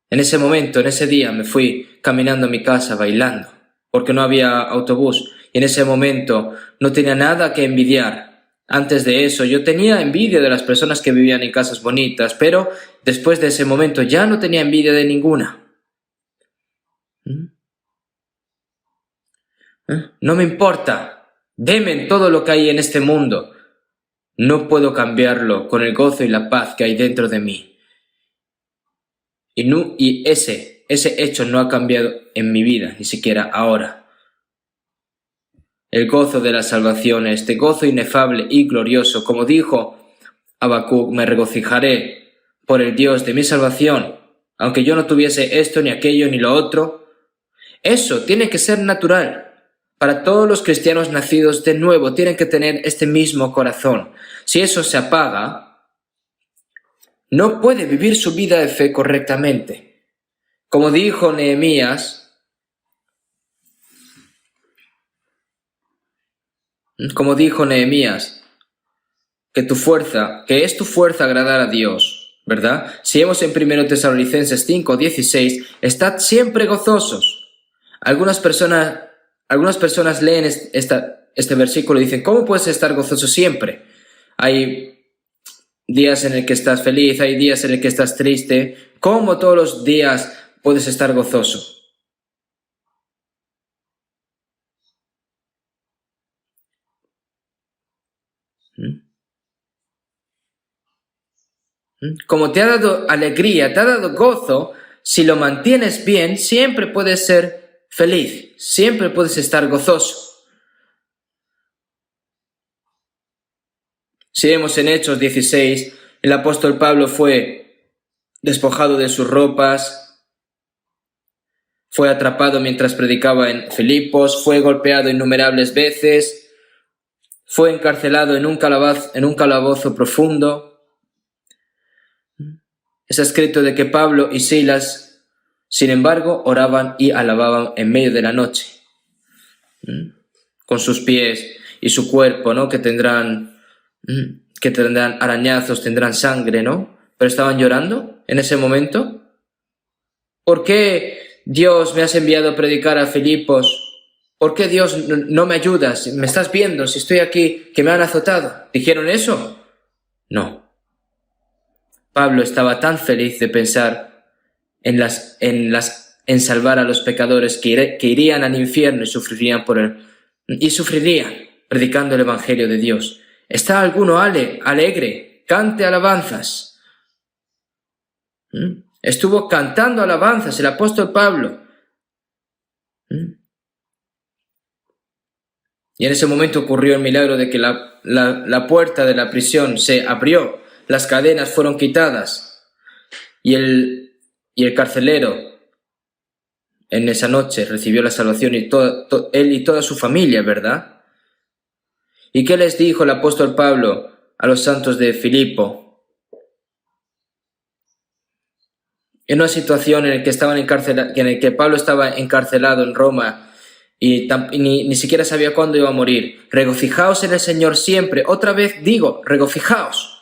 En ese momento, en ese día, me fui caminando a mi casa bailando, porque no había autobús. Y en ese momento no tenía nada que envidiar. Antes de eso, yo tenía envidia de las personas que vivían en casas bonitas, pero después de ese momento ya no tenía envidia de ninguna. No me importa. Deme todo lo que hay en este mundo. No puedo cambiarlo con el gozo y la paz que hay dentro de mí. Y ese hecho no ha cambiado en mi vida, ni siquiera ahora. El gozo de la salvación, este gozo inefable y glorioso, como dijo Habacuc, me regocijaré por el Dios de mi salvación, aunque yo no tuviese esto, ni aquello, ni lo otro. Eso tiene que ser natural. Para todos los cristianos nacidos de nuevo, tienen que tener este mismo corazón. Si eso se apaga, no puede vivir su vida de fe correctamente. Como dijo Nehemías, que es tu fuerza agradar a Dios, ¿verdad? Si vemos en 1 Tesalonicenses 5:16, estad siempre gozosos. Algunas personas leen este versículo y dicen, ¿cómo puedes estar gozoso siempre? Hay días en el que estás feliz, hay días en el que estás triste. ¿Cómo todos los días puedes estar gozoso? Como te ha dado alegría, te ha dado gozo, si lo mantienes bien, siempre puedes ser feliz, siempre puedes estar gozoso. Si vemos en Hechos 16, el apóstol Pablo fue despojado de sus ropas, fue atrapado mientras predicaba en Filipos, fue golpeado innumerables veces, fue encarcelado en un calabozo profundo. Está escrito de que Pablo y Silas, sin embargo, oraban y alababan en medio de la noche, con sus pies y su cuerpo, ¿no? Que tendrán arañazos, tendrán sangre, ¿no? Pero estaban llorando en ese momento. ¿Por qué, Dios, me has enviado a predicar a Filipos? ¿Por qué, Dios, no me ayudas? ¿Me estás viendo? Si estoy aquí, que me han azotado. ¿Dijeron eso? No. Pablo estaba tan feliz de pensar en salvar a los pecadores que irían al infierno y sufrirían predicando el evangelio de Dios. ¿Está alguno alegre? Cante alabanzas. Estuvo cantando alabanzas el apóstol Pablo. Y en ese momento ocurrió el milagro de que la puerta de la prisión se abrió, las cadenas fueron quitadas y el carcelero en esa noche recibió la salvación y él y toda su familia, ¿verdad? ¿Y qué les dijo el apóstol Pablo a los santos de Filipo? En una situación en la que Pablo estaba encarcelado en Roma y ni siquiera sabía cuándo iba a morir. Regocijaos en el Señor siempre. Otra vez digo, regocijaos.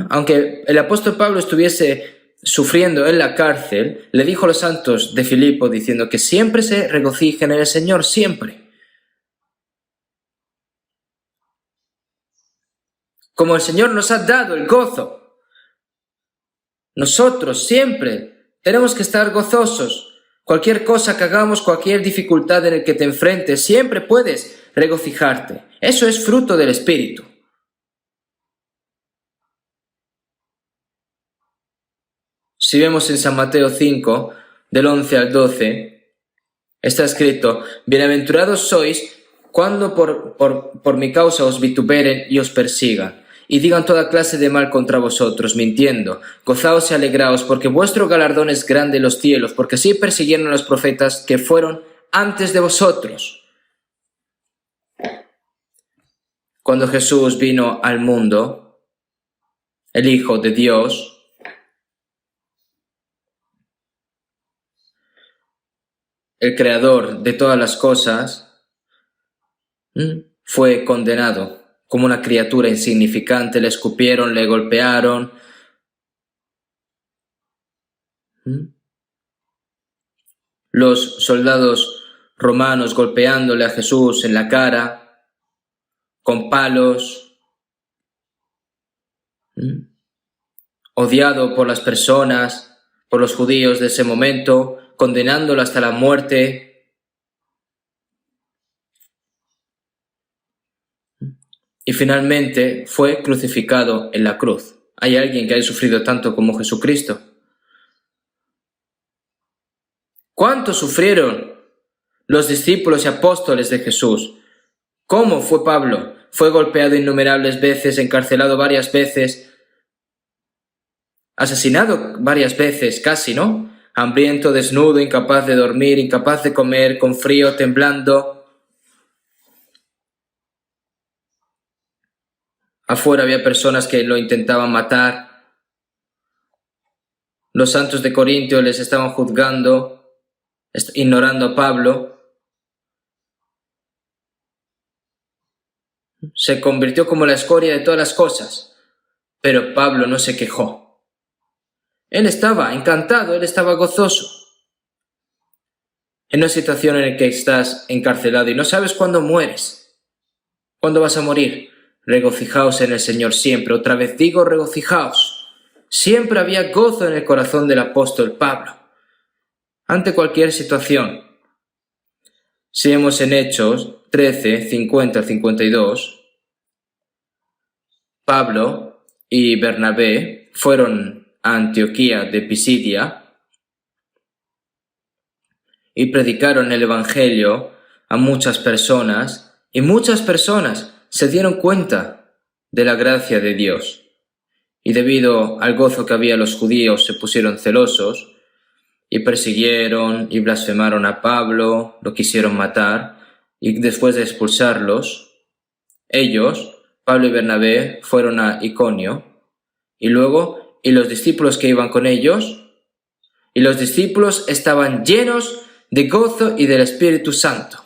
Aunque el apóstol Pablo estuviese sufriendo en la cárcel, le dijo a los santos de Filipo diciendo que siempre se regocijen en el Señor, siempre. Como el Señor nos ha dado el gozo, nosotros siempre tenemos que estar gozosos. Cualquier cosa que hagamos, cualquier dificultad en la que te enfrentes, siempre puedes regocijarte. Eso es fruto del Espíritu. Si vemos en San Mateo 5, del 11 al 12, está escrito: bienaventurados sois cuando por mi causa os vituperen y os persigan, y digan toda clase de mal contra vosotros, mintiendo. Gozaos y alegraos, porque vuestro galardón es grande en los cielos, porque así persiguieron a los profetas que fueron antes de vosotros. Cuando Jesús vino al mundo, el Hijo de Dios, el creador de todas las cosas, fue condenado como una criatura insignificante. Le escupieron, le golpearon. Los soldados romanos golpeándole a Jesús en la cara con palos. Odiado por las personas, por los judíos de ese momento, condenándolo hasta la muerte. Y finalmente fue crucificado en la cruz. ¿Hay alguien que haya sufrido tanto como Jesucristo? ¿Cuánto sufrieron los discípulos y apóstoles de Jesús? ¿Cómo fue Pablo? Fue golpeado innumerables veces, encarcelado varias veces, asesinado varias veces, casi, ¿no? Hambriento, desnudo, incapaz de dormir, incapaz de comer, con frío, temblando. Afuera había personas que lo intentaban matar. Los santos de Corintio les estaban juzgando, ignorando a Pablo. Se convirtió como la escoria de todas las cosas, pero Pablo no se quejó. Él estaba encantado, él estaba gozoso. En una situación en la que estás encarcelado y no sabes cuándo mueres, cuándo vas a morir, regocijaos en el Señor siempre. Otra vez digo, regocijaos. Siempre había gozo en el corazón del apóstol Pablo, ante cualquier situación. Si vemos en Hechos 13, 50 al 52, Pablo y Bernabé fueron a Antioquía de Pisidia y predicaron el Evangelio a muchas personas, y muchas personas se dieron cuenta de la gracia de Dios. Y debido al gozo que había los judíos, se pusieron celosos y persiguieron y blasfemaron a Pablo, lo quisieron matar, y después de expulsarlos, ellos, Pablo y Bernabé, fueron a Iconio, y los discípulos que iban con ellos, y los discípulos estaban llenos de gozo y del Espíritu Santo.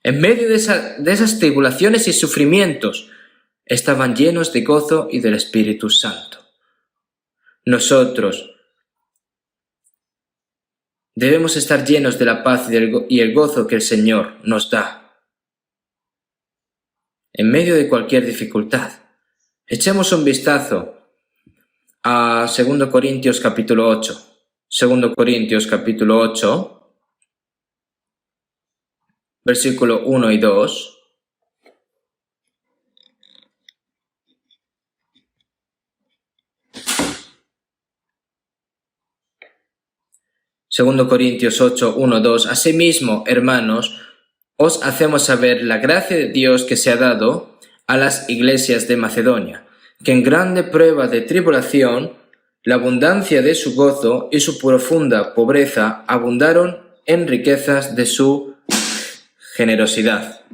En medio de esas tribulaciones y sufrimientos, estaban llenos de gozo y del Espíritu Santo. Nosotros debemos estar llenos de la paz y el gozo que el Señor nos da. En medio de cualquier dificultad, echemos un vistazo a 2 Corintios capítulo 8. 2 Corintios capítulo 8, versículo 1 y 2. Segundo Corintios 8, 1, 2. Asimismo, hermanos, os hacemos saber la gracia de Dios que se ha dado a las iglesias de Macedonia, que en grande prueba de tribulación, la abundancia de su gozo y su profunda pobreza abundaron en riquezas de su generosidad.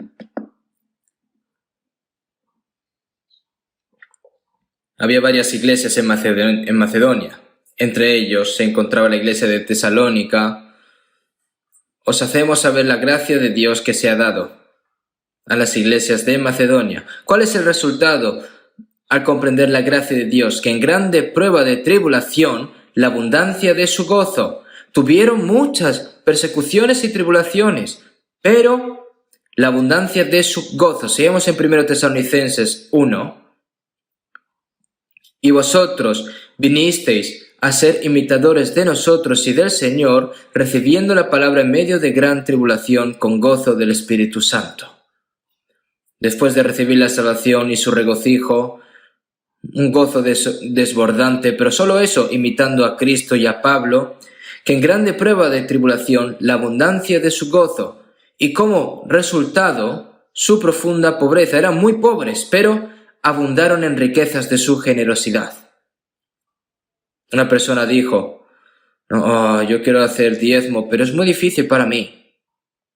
Había varias iglesias en Macedonia. Entre ellos se encontraba la iglesia de Tesalónica. Os hacemos saber la gracia de Dios que se ha dado a las iglesias de Macedonia. ¿Cuál es el resultado al comprender la gracia de Dios? Que en grande prueba de tribulación, la abundancia de su gozo. Tuvieron muchas persecuciones y tribulaciones, pero la abundancia de su gozo. Si vemos en 1 Tesalonicenses 1, Y vosotros vinisteis a ser imitadores de nosotros y del Señor, recibiendo la palabra en medio de gran tribulación con gozo del Espíritu Santo. Después de recibir la salvación y su regocijo, un gozo desbordante, pero solo eso, imitando a Cristo y a Pablo, que en grande prueba de tribulación, la abundancia de su gozo, y como resultado, su profunda pobreza. Eran muy pobres, pero abundaron en riquezas de su generosidad. Una persona dijo, no, yo quiero hacer diezmo, pero es muy difícil para mí.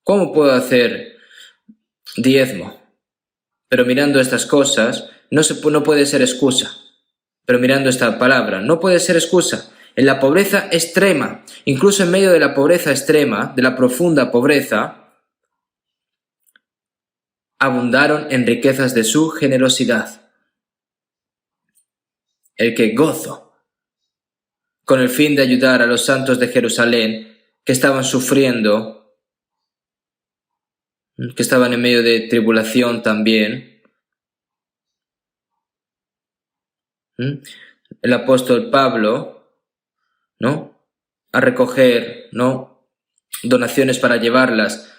¿Cómo puedo hacer diezmo? Pero mirando estas cosas, no puede ser excusa. Pero mirando esta palabra, no puede ser excusa. En la pobreza extrema, incluso en medio de la pobreza extrema, de la profunda pobreza, abundaron en riquezas de su generosidad. El que gozo, con el fin de ayudar a los santos de Jerusalén que estaban sufriendo, que estaban en medio de tribulación también. El apóstol Pablo, ¿no?, a recoger, ¿no?, donaciones para llevarlas,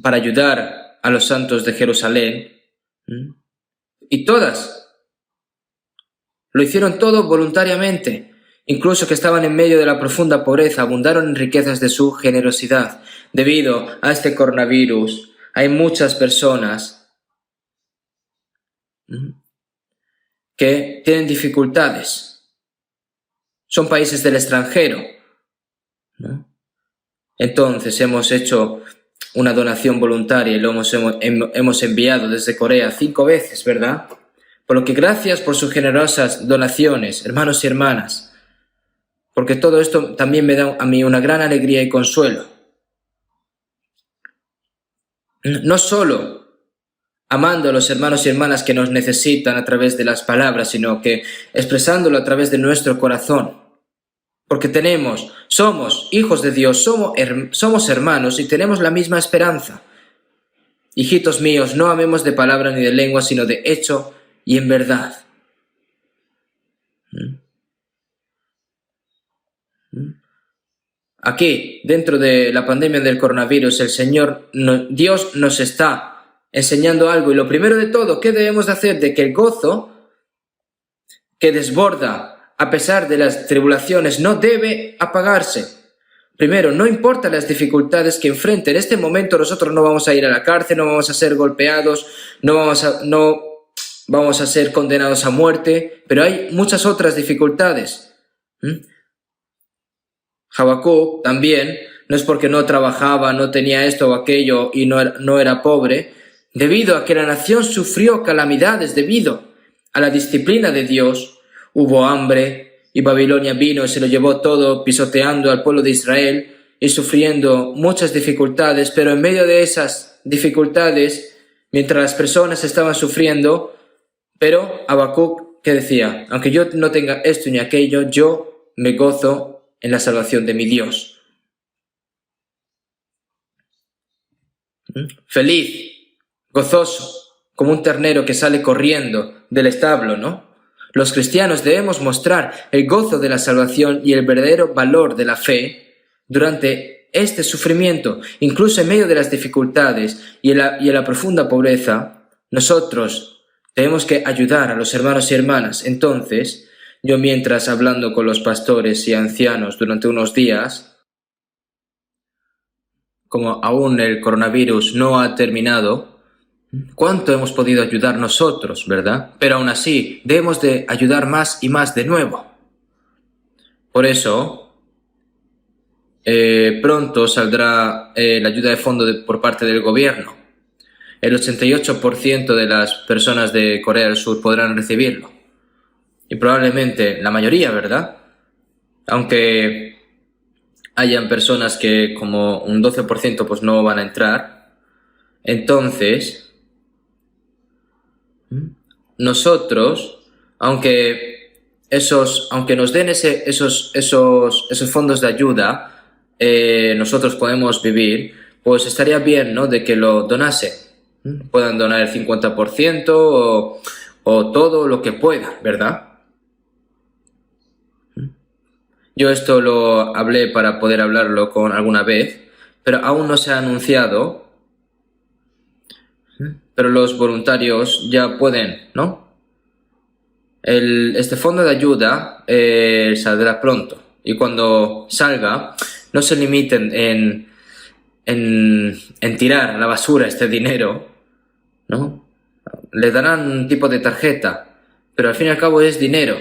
para ayudar a los santos de Jerusalén, y todas lo hicieron todo voluntariamente, incluso que estaban en medio de la profunda pobreza, abundaron en riquezas de su generosidad. Debido a este coronavirus, hay muchas personas que tienen dificultades. Son países del extranjero, ¿no? Entonces hemos hecho una donación voluntaria y lo hemos enviado desde Corea 5 veces, ¿verdad? Por lo que gracias por sus generosas donaciones, hermanos y hermanas, porque todo esto también me da a mí una gran alegría y consuelo. No solo amando a los hermanos y hermanas que nos necesitan a través de las palabras, sino que expresándolo a través de nuestro corazón. Porque somos hijos de Dios, somos hermanos y tenemos la misma esperanza. Hijitos míos, no amemos de palabra ni de lengua, sino de hecho y en verdad. Aquí, dentro de la pandemia del coronavirus, Dios nos está enseñando algo. Y lo primero de todo, ¿qué debemos de hacer? De que el gozo que desborda a pesar de las tribulaciones no debe apagarse. Primero, no importa las dificultades que enfrente. En este momento nosotros no vamos a ir a la cárcel, no vamos a ser golpeados, no vamos a ser condenados a muerte, pero hay muchas otras dificultades. Habacuc también, no es porque no trabajaba, no tenía esto o aquello y no era pobre, debido a que la nación sufrió calamidades debido a la disciplina de Dios. Hubo hambre y Babilonia vino y se lo llevó todo, pisoteando al pueblo de Israel y sufriendo muchas dificultades, pero en medio de esas dificultades, mientras las personas estaban sufriendo, pero Habacuc, ¿qué decía? Aunque yo no tenga esto ni aquello, yo me gozo en la salvación de mi Dios. Feliz, gozoso, como un ternero que sale corriendo del establo, ¿no? Los cristianos debemos mostrar el gozo de la salvación y el verdadero valor de la fe durante este sufrimiento, incluso en medio de las dificultades y en la profunda pobreza. Nosotros tenemos que ayudar a los hermanos y hermanas. Entonces, yo mientras hablando con los pastores y ancianos durante unos días, como aún el coronavirus no ha terminado, ¿cuánto hemos podido ayudar nosotros, verdad? Pero aún así, debemos de ayudar más y más de nuevo. Por eso, pronto saldrá la ayuda de fondo por parte del gobierno. El 88% de las personas de Corea del Sur podrán recibirlo. Y probablemente la mayoría, ¿verdad? Aunque hayan personas que como un 12% pues no van a entrar. Entonces, nosotros, aunque nos den esos fondos de ayuda, nosotros podemos vivir, pues estaría bien, ¿no?, de que lo donase. Puedan donar el 50% o todo lo que puedan, ¿verdad? Yo esto lo hablé para poder hablarlo con alguna vez, pero aún no se ha anunciado. Pero los voluntarios ya pueden, ¿no? Este fondo de ayuda saldrá pronto. Y cuando salga, no se limiten en tirar a la basura este dinero, ¿no? Le darán un tipo de tarjeta, pero al fin y al cabo es dinero.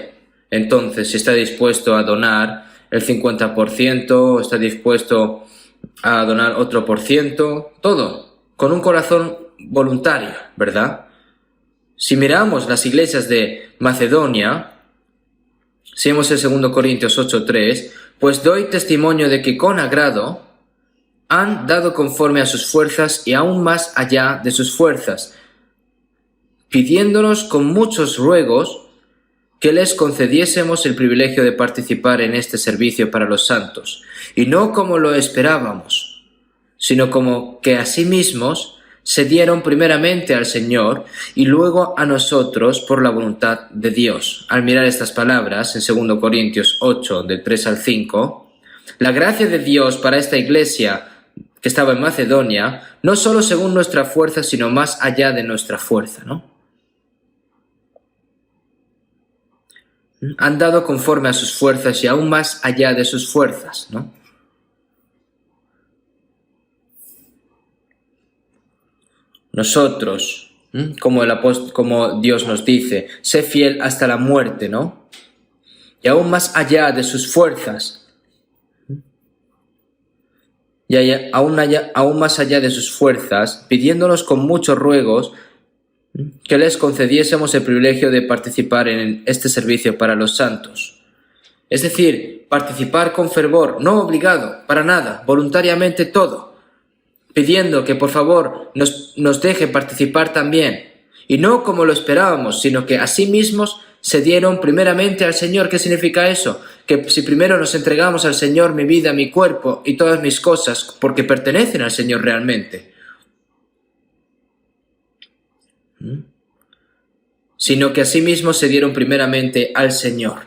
Entonces, si está dispuesto a donar el 50%, está dispuesto a donar otro por ciento, todo, con un corazón voluntario, ¿verdad? Si miramos las iglesias de Macedonia, si vemos el 2 Corintios 8:3, pues doy testimonio de que con agrado han dado conforme a sus fuerzas y aún más allá de sus fuerzas, pidiéndonos con muchos ruegos que les concediésemos el privilegio de participar en este servicio para los santos, y no como lo esperábamos, sino como que a sí mismos se dieron primeramente al Señor y luego a nosotros por la voluntad de Dios. Al mirar estas palabras en 2 Corintios 8, del 3 al 5, la gracia de Dios para esta iglesia que estaba en Macedonia, no solo según nuestra fuerza, sino más allá de nuestra fuerza, ¿no? Han dado conforme a sus fuerzas y aún más allá de sus fuerzas, ¿no? Nosotros, como Dios nos dice, sé fiel hasta la muerte, ¿no? Y aún más allá de sus fuerzas, aún más allá de sus fuerzas, pidiéndonos con muchos ruegos que les concediésemos el privilegio de participar en este servicio para los santos. Es decir, participar con fervor, no obligado, para nada, voluntariamente todo, pidiendo que por favor nos deje participar también, y no como lo esperábamos, sino que a sí mismos se dieron primeramente al Señor. ¿Qué significa eso? Que si primero nos entregamos al Señor mi vida, mi cuerpo y todas mis cosas, porque pertenecen al Señor realmente, sino que a sí mismos se dieron primeramente al Señor.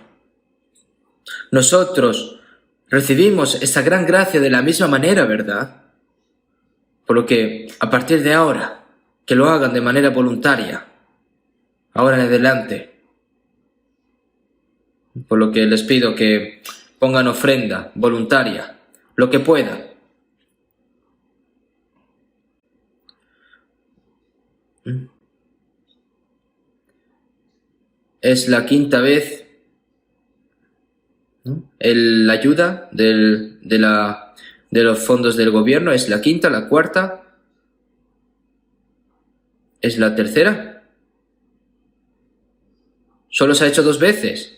Nosotros recibimos esta gran gracia de la misma manera, ¿verdad? Por lo que, a partir de ahora, que lo hagan de manera voluntaria, ahora en adelante. Por lo que les pido que pongan ofrenda voluntaria, lo que puedan. Es la quinta vez, ¿no? La ayuda de los fondos del gobierno es la quinta, la cuarta, es la tercera. Solo se ha hecho 2 veces.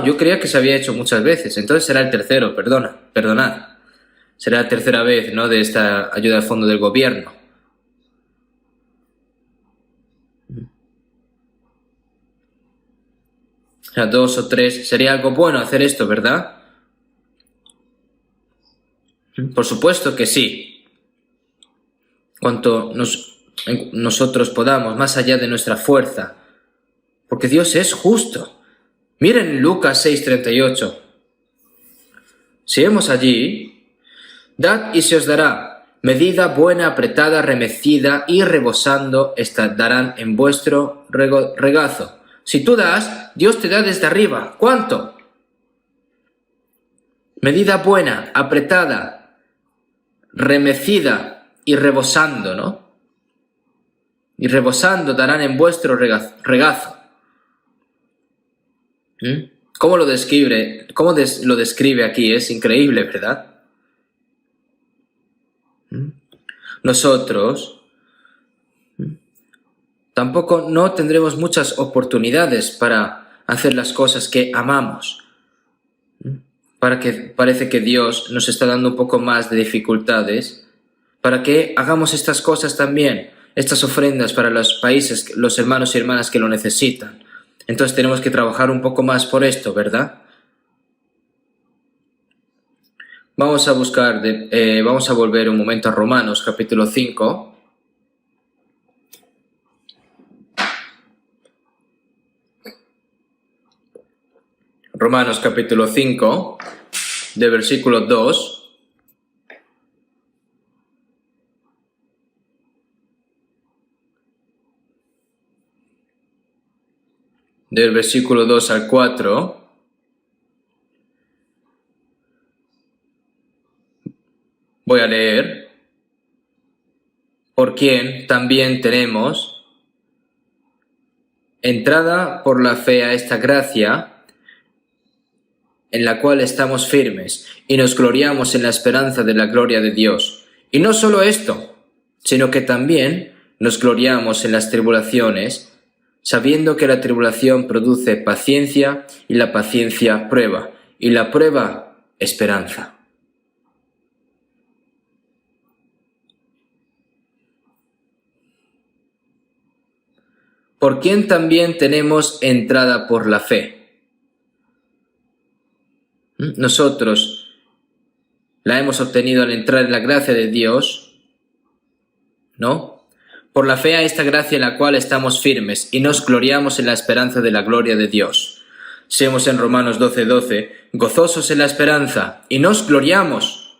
Yo creía que se había hecho muchas veces. Entonces será el tercero, perdonad. Será la tercera vez, ¿no?, de esta ayuda al fondo del gobierno. O sea, 2 o 3. Sería algo bueno hacer esto, ¿verdad? Por supuesto que sí. Cuanto nosotros podamos, más allá de nuestra fuerza. Porque Dios es justo. Miren Lucas 6:38. Si vemos allí, dad y se os dará, medida buena, apretada, remecida y rebosando, darán en vuestro regazo. Si tú das, Dios te da desde arriba. ¿Cuánto? Medida buena, apretada, remecida y rebosando, ¿no? Y rebosando darán en vuestro regazo. ¿Cómo lo describe? ¿Cómo lo describe aquí? Es increíble, ¿verdad? Nosotros tampoco no tendremos muchas oportunidades para hacer las cosas que amamos. Parece que Dios nos está dando un poco más de dificultades para que hagamos estas cosas también, estas ofrendas para los países, los hermanos y hermanas que lo necesitan. Entonces tenemos que trabajar un poco más por esto, ¿verdad? Vamos a volver un momento a Romanos capítulo 5. Romanos capítulo 5, de versículo 2. Del versículo 2 al 4, voy a leer, por quien también tenemos entrada por la fe a esta gracia, en la cual estamos firmes y nos gloriamos en la esperanza de la gloria de Dios. Y no solo esto, sino que también nos gloriamos en las tribulaciones, sabiendo que la tribulación produce paciencia y la paciencia prueba, y la prueba esperanza. ¿Por quién también tenemos entrada por la fe? Nosotros la hemos obtenido al entrar en la gracia de Dios, ¿no? Por la fe a esta gracia en la cual estamos firmes y nos gloriamos en la esperanza de la gloria de Dios. Seamos en Romanos 12:12, gozosos en la esperanza y nos gloriamos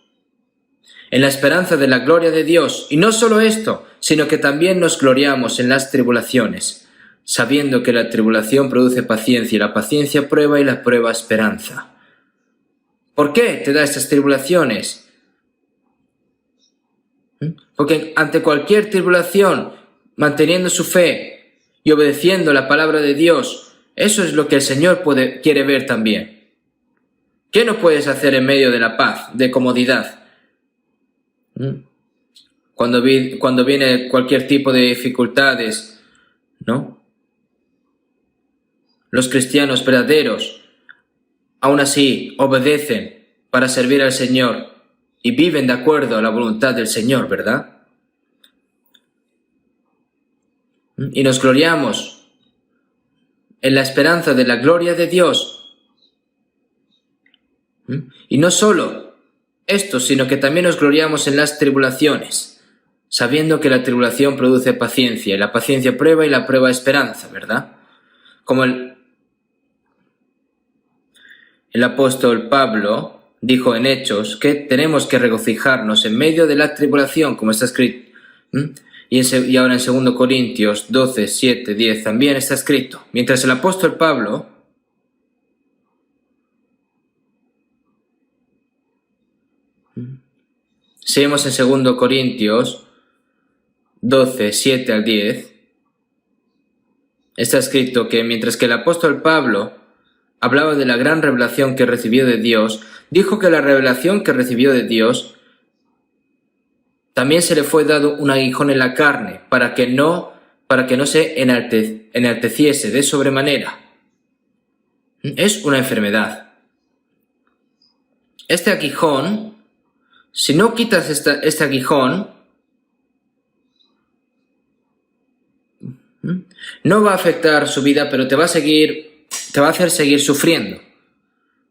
en la esperanza de la gloria de Dios. Y no solo esto, sino que también nos gloriamos en las tribulaciones, sabiendo que la tribulación produce paciencia y la paciencia prueba y la prueba esperanza. ¿Por qué te da estas tribulaciones? Porque ante cualquier tribulación, manteniendo su fe y obedeciendo la palabra de Dios, eso es lo que el Señor quiere ver también. ¿Qué no puedes hacer en medio de la paz, de comodidad? Cuando viene cualquier tipo de dificultades, ¿no? Los cristianos verdaderos, aún así, obedecen para servir al Señor y viven de acuerdo a la voluntad del Señor, ¿verdad? Y nos gloriamos en la esperanza de la gloria de Dios. Y no solo esto, sino que también nos gloriamos en las tribulaciones, sabiendo que la tribulación produce paciencia, y la paciencia prueba y la prueba esperanza, ¿verdad? Como el apóstol Pablo dijo en Hechos que tenemos que regocijarnos en medio de la tribulación, como está escrito. Y ahora en 2 Corintios 12, 7, 10 también está escrito. Mientras el apóstol Pablo seguimos en 2 Corintios 12, 7 al 10, está escrito que mientras que el apóstol Pablo hablaba de la gran revelación que recibió de Dios, dijo que la revelación que recibió de Dios también se le fue dado un aguijón en la carne para que no se enalteciese de sobremanera. Es una enfermedad. Este aguijón, si no quitas este aguijón, no va a afectar su vida, pero te va a hacer seguir sufriendo.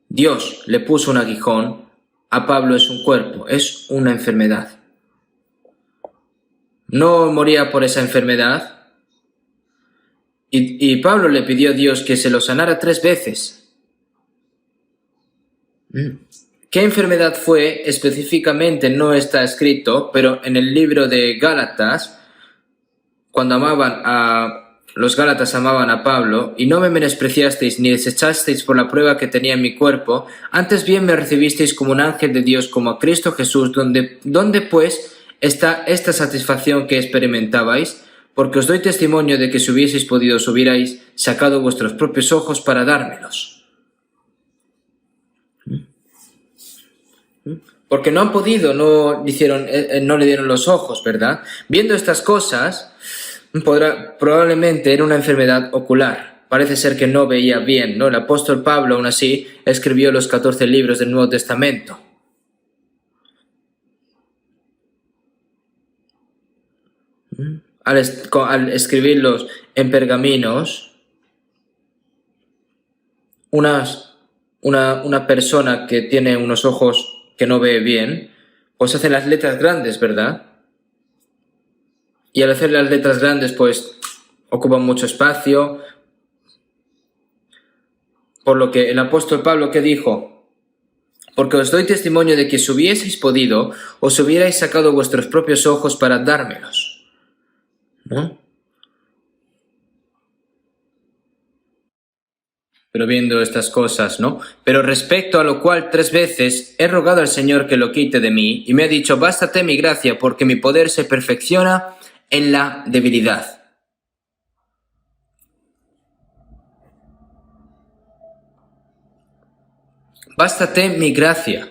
Dios le puso un aguijón a Pablo en su cuerpo, es una enfermedad. No moría por esa enfermedad y Pablo le pidió a Dios que se lo sanara 3 veces. ¿Qué enfermedad fue? Específicamente no está escrito, pero en el libro de Gálatas, cuando los Gálatas amaban a Pablo, y no me menospreciasteis ni desechasteis por la prueba que tenía en mi cuerpo, antes bien me recibisteis como un ángel de Dios, como a Cristo Jesús, donde pues está esta satisfacción que experimentabais, porque os doy testimonio de que si hubieseis podido os hubierais sacado vuestros propios ojos para dármelos. Porque no han podido, no le dieron los ojos, ¿verdad? Viendo estas cosas, probablemente era una enfermedad ocular. Parece ser que no veía bien, ¿no? El apóstol Pablo, aún así, escribió los 14 libros del Nuevo Testamento. Al escribirlos en pergaminos, una persona que tiene unos ojos que no ve bien, pues hace las letras grandes, ¿verdad? Y al hacer las letras grandes, pues ocupan mucho espacio. Por lo que el apóstol Pablo que dijo, porque os doy testimonio de que si hubieseis podido, os hubierais sacado vuestros propios ojos para dármelos. ¿No? Pero viendo estas cosas, ¿no? Pero respecto a lo cual 3 veces he rogado al Señor que lo quite de mí, y me ha dicho, bástate mi gracia, porque mi poder se perfecciona en la debilidad. Bástate mi gracia.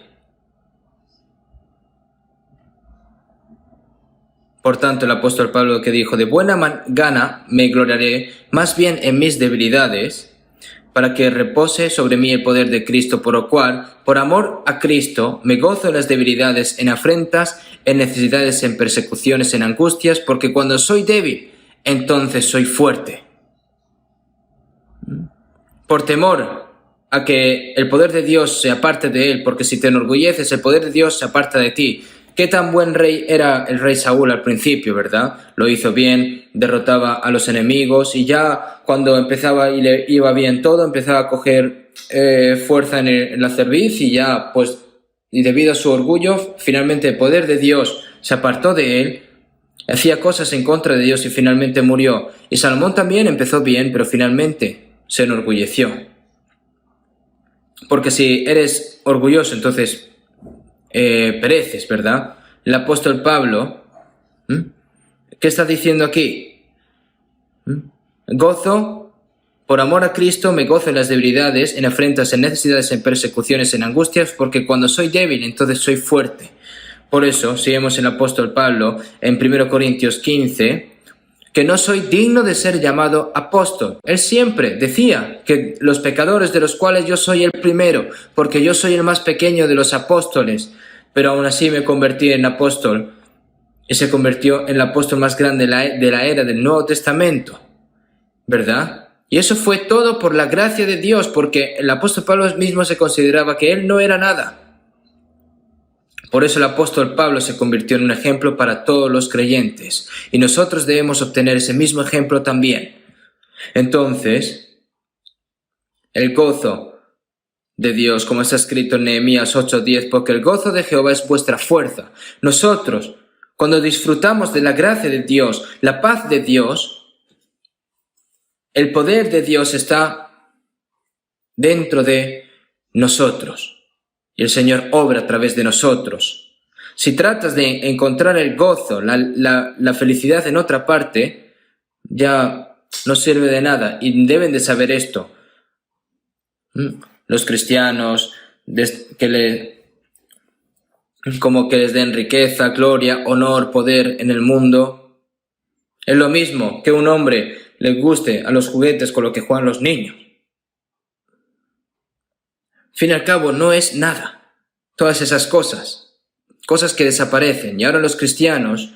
Por tanto, el apóstol Pablo que dijo, de buena gana me gloriaré más bien en mis debilidades, para que repose sobre mí el poder de Cristo, por lo cual, por amor a Cristo, me gozo en las debilidades, en afrentas, en necesidades, en persecuciones, en angustias, porque cuando soy débil, entonces soy fuerte. Por temor a que el poder de Dios se aparte de él, porque si te enorgulleces, el poder de Dios se aparta de ti. Qué tan buen rey era el rey Saúl al principio, ¿verdad? Lo hizo bien, derrotaba a los enemigos y ya cuando empezaba y le iba bien todo, empezaba a coger fuerza en la cerviz y ya, pues, y debido a su orgullo, finalmente el poder de Dios se apartó de él, hacía cosas en contra de Dios y finalmente murió. Y Salomón también empezó bien, pero finalmente se enorgulleció. Porque si eres orgulloso, entonces pereces, ¿verdad? El apóstol Pablo, ¿qué está diciendo aquí? Gozo, por amor a Cristo, me gozo en las debilidades, en afrentas, en necesidades, en persecuciones, en angustias, porque cuando soy débil, entonces soy fuerte. Por eso, si vemos el apóstol Pablo en 1 Corintios 15, que no soy digno de ser llamado apóstol. Él siempre decía que los pecadores de los cuales yo soy el primero, porque yo soy el más pequeño de los apóstoles, pero aún así me convertí en apóstol y se convirtió en el apóstol más grande de la era del Nuevo Testamento, ¿verdad? Y eso fue todo por la gracia de Dios, porque el apóstol Pablo mismo se consideraba que él no era nada. Por eso el apóstol Pablo se convirtió en un ejemplo para todos los creyentes, y nosotros debemos obtener ese mismo ejemplo también. Entonces, el gozo de Dios, como está escrito en Nehemías 8:10, porque el gozo de Jehová es vuestra fuerza. Nosotros, cuando disfrutamos de la gracia de Dios, la paz de Dios, el poder de Dios está dentro de nosotros. Y el Señor obra a través de nosotros. Si tratas de encontrar el gozo, la felicidad en otra parte, ya no sirve de nada. Y deben de saber esto. Los cristianos, como que les den riqueza, gloria, honor, poder en el mundo. Es lo mismo que un hombre le guste a los juguetes con lo que juegan los niños. Fin y al cabo, no es nada. Todas esas cosas que desaparecen. Y ahora los cristianos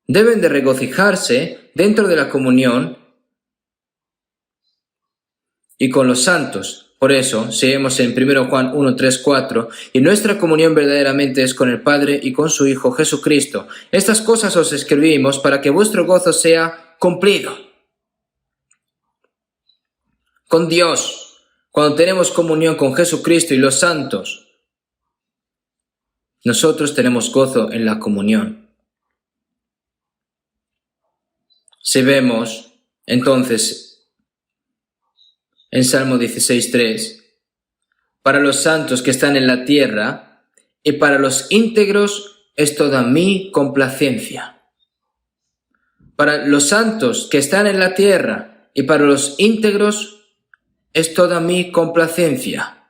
deben de regocijarse dentro de la comunión y con los santos. Por eso, seguimos en 1 Juan 1, 3, 4, y nuestra comunión verdaderamente es con el Padre y con su Hijo Jesucristo. Estas cosas os escribimos para que vuestro gozo sea cumplido. Con Dios. Cuando tenemos comunión con Jesucristo y los santos, nosotros tenemos gozo en la comunión. Si vemos, entonces, en Salmo 16:3, para los santos que están en la tierra y para los íntegros es toda mi complacencia. Para los santos que están en la tierra y para los íntegros es toda mi complacencia.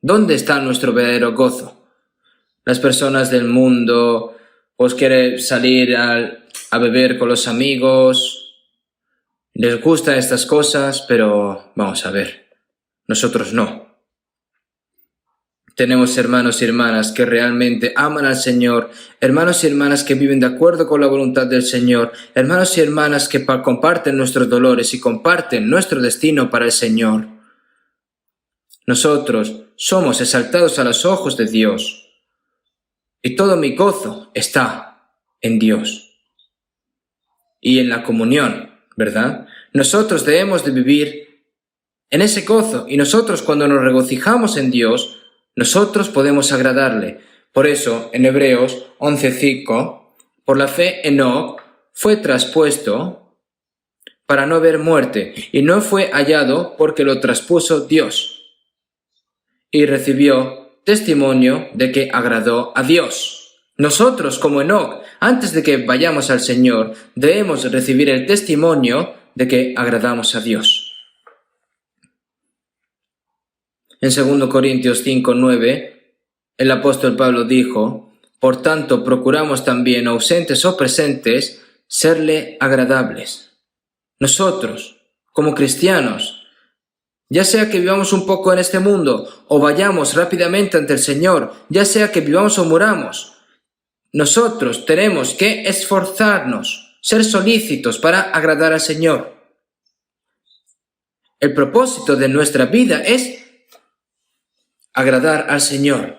¿Dónde está nuestro verdadero gozo? Las personas del mundo, pues quieren salir a beber con los amigos, les gustan estas cosas, pero vamos a ver, nosotros no. Tenemos hermanos y hermanas que realmente aman al Señor, hermanos y hermanas que viven de acuerdo con la voluntad del Señor, hermanos y hermanas que comparten nuestros dolores y comparten nuestro destino para el Señor. Nosotros somos exaltados a los ojos de Dios y todo mi gozo está en Dios y en la comunión, ¿verdad? nosotros debemos de vivir en ese gozo, y nosotros cuando nos regocijamos en Dios, nosotros podemos agradarle. Por eso, en Hebreos 11:5, por la fe Enoc fue traspuesto para no ver muerte, y no fue hallado porque lo traspuso Dios, y recibió testimonio de que agradó a Dios. Nosotros, como Enoc, antes de que vayamos al Señor, debemos recibir el testimonio de que agradamos a Dios. En 2 Corintios 5:9, el apóstol Pablo dijo: por tanto, procuramos también, ausentes o presentes, serle agradables. Nosotros, como cristianos, ya sea que vivamos un poco en este mundo o vayamos rápidamente ante el Señor, ya sea que vivamos o muramos, nosotros tenemos que esforzarnos, ser solícitos para agradar al Señor. El propósito de nuestra vida es agradar al Señor.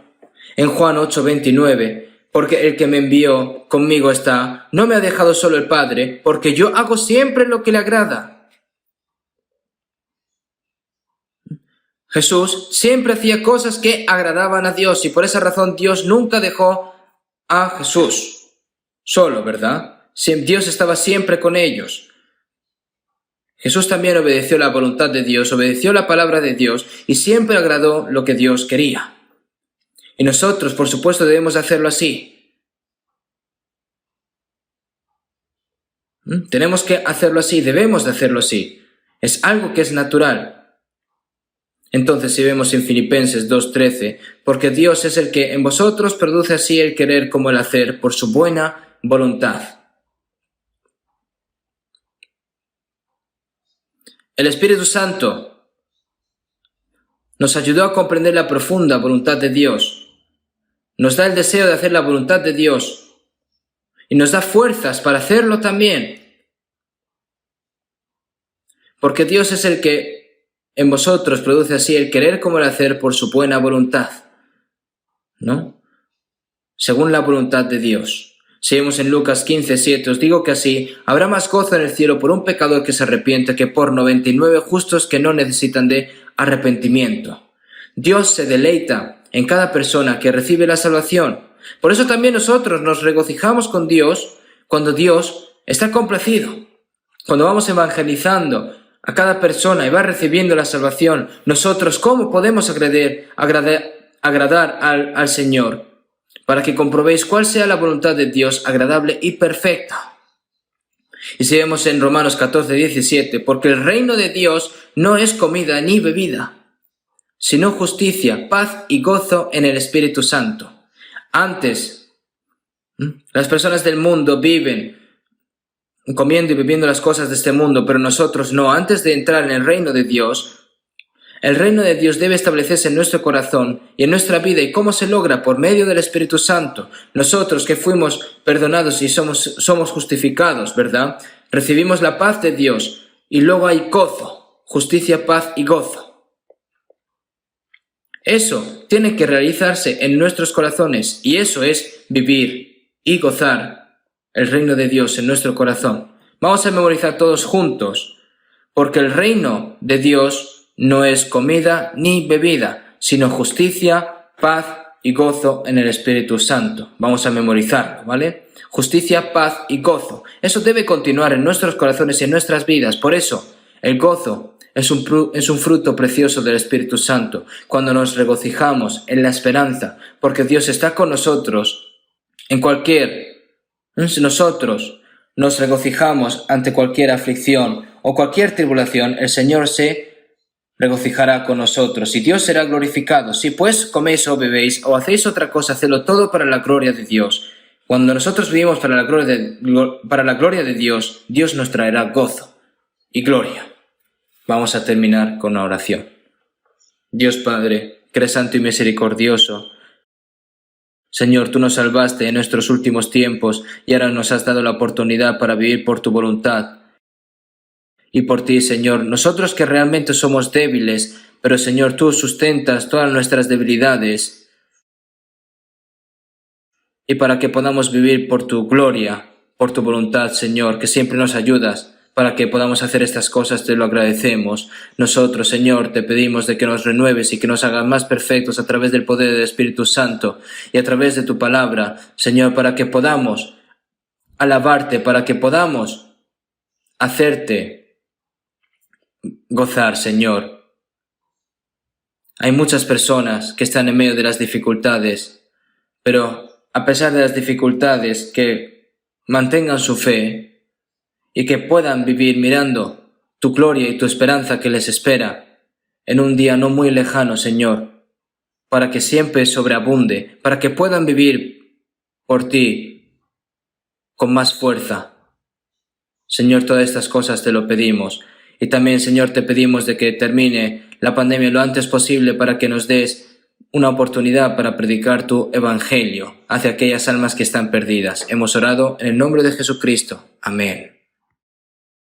En Juan 8:29, porque el que me envió conmigo está, no me ha dejado solo el Padre, porque yo hago siempre lo que le agrada. Jesús siempre hacía cosas que agradaban a Dios, y por esa razón Dios nunca dejó a Jesús solo, ¿verdad? Dios estaba siempre con ellos. Jesús también obedeció la voluntad de Dios, obedeció la palabra de Dios y siempre agradó lo que Dios quería. Y nosotros, por supuesto, debemos hacerlo así. Tenemos que hacerlo así, debemos de hacerlo así. Es algo que es natural. Entonces, si vemos en Filipenses 2:13, porque Dios es el que en vosotros produce así el querer como el hacer por su buena voluntad. El Espíritu Santo nos ayudó a comprender la profunda voluntad de Dios. Nos da el deseo de hacer la voluntad de Dios y nos da fuerzas para hacerlo también. Porque Dios es el que en vosotros produce así el querer como el hacer por su buena voluntad, ¿no? Según la voluntad de Dios. Seguimos en Lucas 15:7, os digo que así habrá más gozo en el cielo por un pecador que se arrepiente que por 99 justos que no necesitan de arrepentimiento. Dios se deleita en cada persona que recibe la salvación. Por eso también nosotros nos regocijamos con Dios cuando Dios está complacido. Cuando vamos evangelizando a cada persona y va recibiendo la salvación, nosotros, ¿cómo podemos agradar al Señor? Para que comprobéis cuál sea la voluntad de Dios agradable y perfecta. Y si vemos en Romanos 14:17, porque el reino de Dios no es comida ni bebida, sino justicia, paz y gozo en el Espíritu Santo. Antes, las personas del mundo viven comiendo y bebiendo las cosas de este mundo, pero nosotros no. Antes de entrar en el reino de Dios, el reino de Dios debe establecerse en nuestro corazón y en nuestra vida. ¿Y cómo se logra? Por medio del Espíritu Santo. Nosotros que fuimos perdonados y somos justificados, ¿verdad? Recibimos la paz de Dios y luego hay gozo, justicia, paz y gozo. Eso tiene que realizarse en nuestros corazones y eso es vivir y gozar el reino de Dios en nuestro corazón. Vamos a memorizar todos juntos, porque el reino de Dios no es comida ni bebida, sino justicia, paz y gozo en el Espíritu Santo. Vamos a memorizarlo, ¿vale? Justicia, paz y gozo. Eso debe continuar en nuestros corazones y en nuestras vidas. Por eso, el gozo es un fruto precioso del Espíritu Santo. Cuando nos regocijamos en la esperanza, porque Dios está con nosotros si nosotros nos regocijamos ante cualquier aflicción o cualquier tribulación, el Señor se regocijará con nosotros y Dios será glorificado. Si pues coméis o bebéis o hacéis otra cosa, hacedlo todo para la gloria de Dios. Cuando nosotros vivimos para la gloria de Dios, Dios nos traerá gozo y gloria. Vamos a terminar con una oración. Dios Padre, que eres santo y misericordioso, Señor, tú nos salvaste en nuestros últimos tiempos y ahora nos has dado la oportunidad para vivir por tu voluntad. Y por ti, Señor, nosotros que realmente somos débiles, pero Señor, tú sustentas todas nuestras debilidades. Y para que podamos vivir por tu gloria, por tu voluntad, Señor, que siempre nos ayudas, para que podamos hacer estas cosas, te lo agradecemos. Nosotros, Señor, te pedimos de que nos renueves y que nos hagas más perfectos a través del poder del Espíritu Santo y a través de tu palabra, Señor, para que podamos alabarte, para que podamos hacerte gozar, Señor. Hay muchas personas que están en medio de las dificultades, pero a pesar de las dificultades, que mantengan su fe y que puedan vivir mirando tu gloria y tu esperanza que les espera en un día no muy lejano, Señor, para que siempre sobreabunde, para que puedan vivir por ti con más fuerza. Señor, todas estas cosas te lo pedimos. Y también, Señor, te pedimos de que termine la pandemia lo antes posible para que nos des una oportunidad para predicar tu evangelio hacia aquellas almas que están perdidas. Hemos orado en el nombre de Jesucristo. Amén.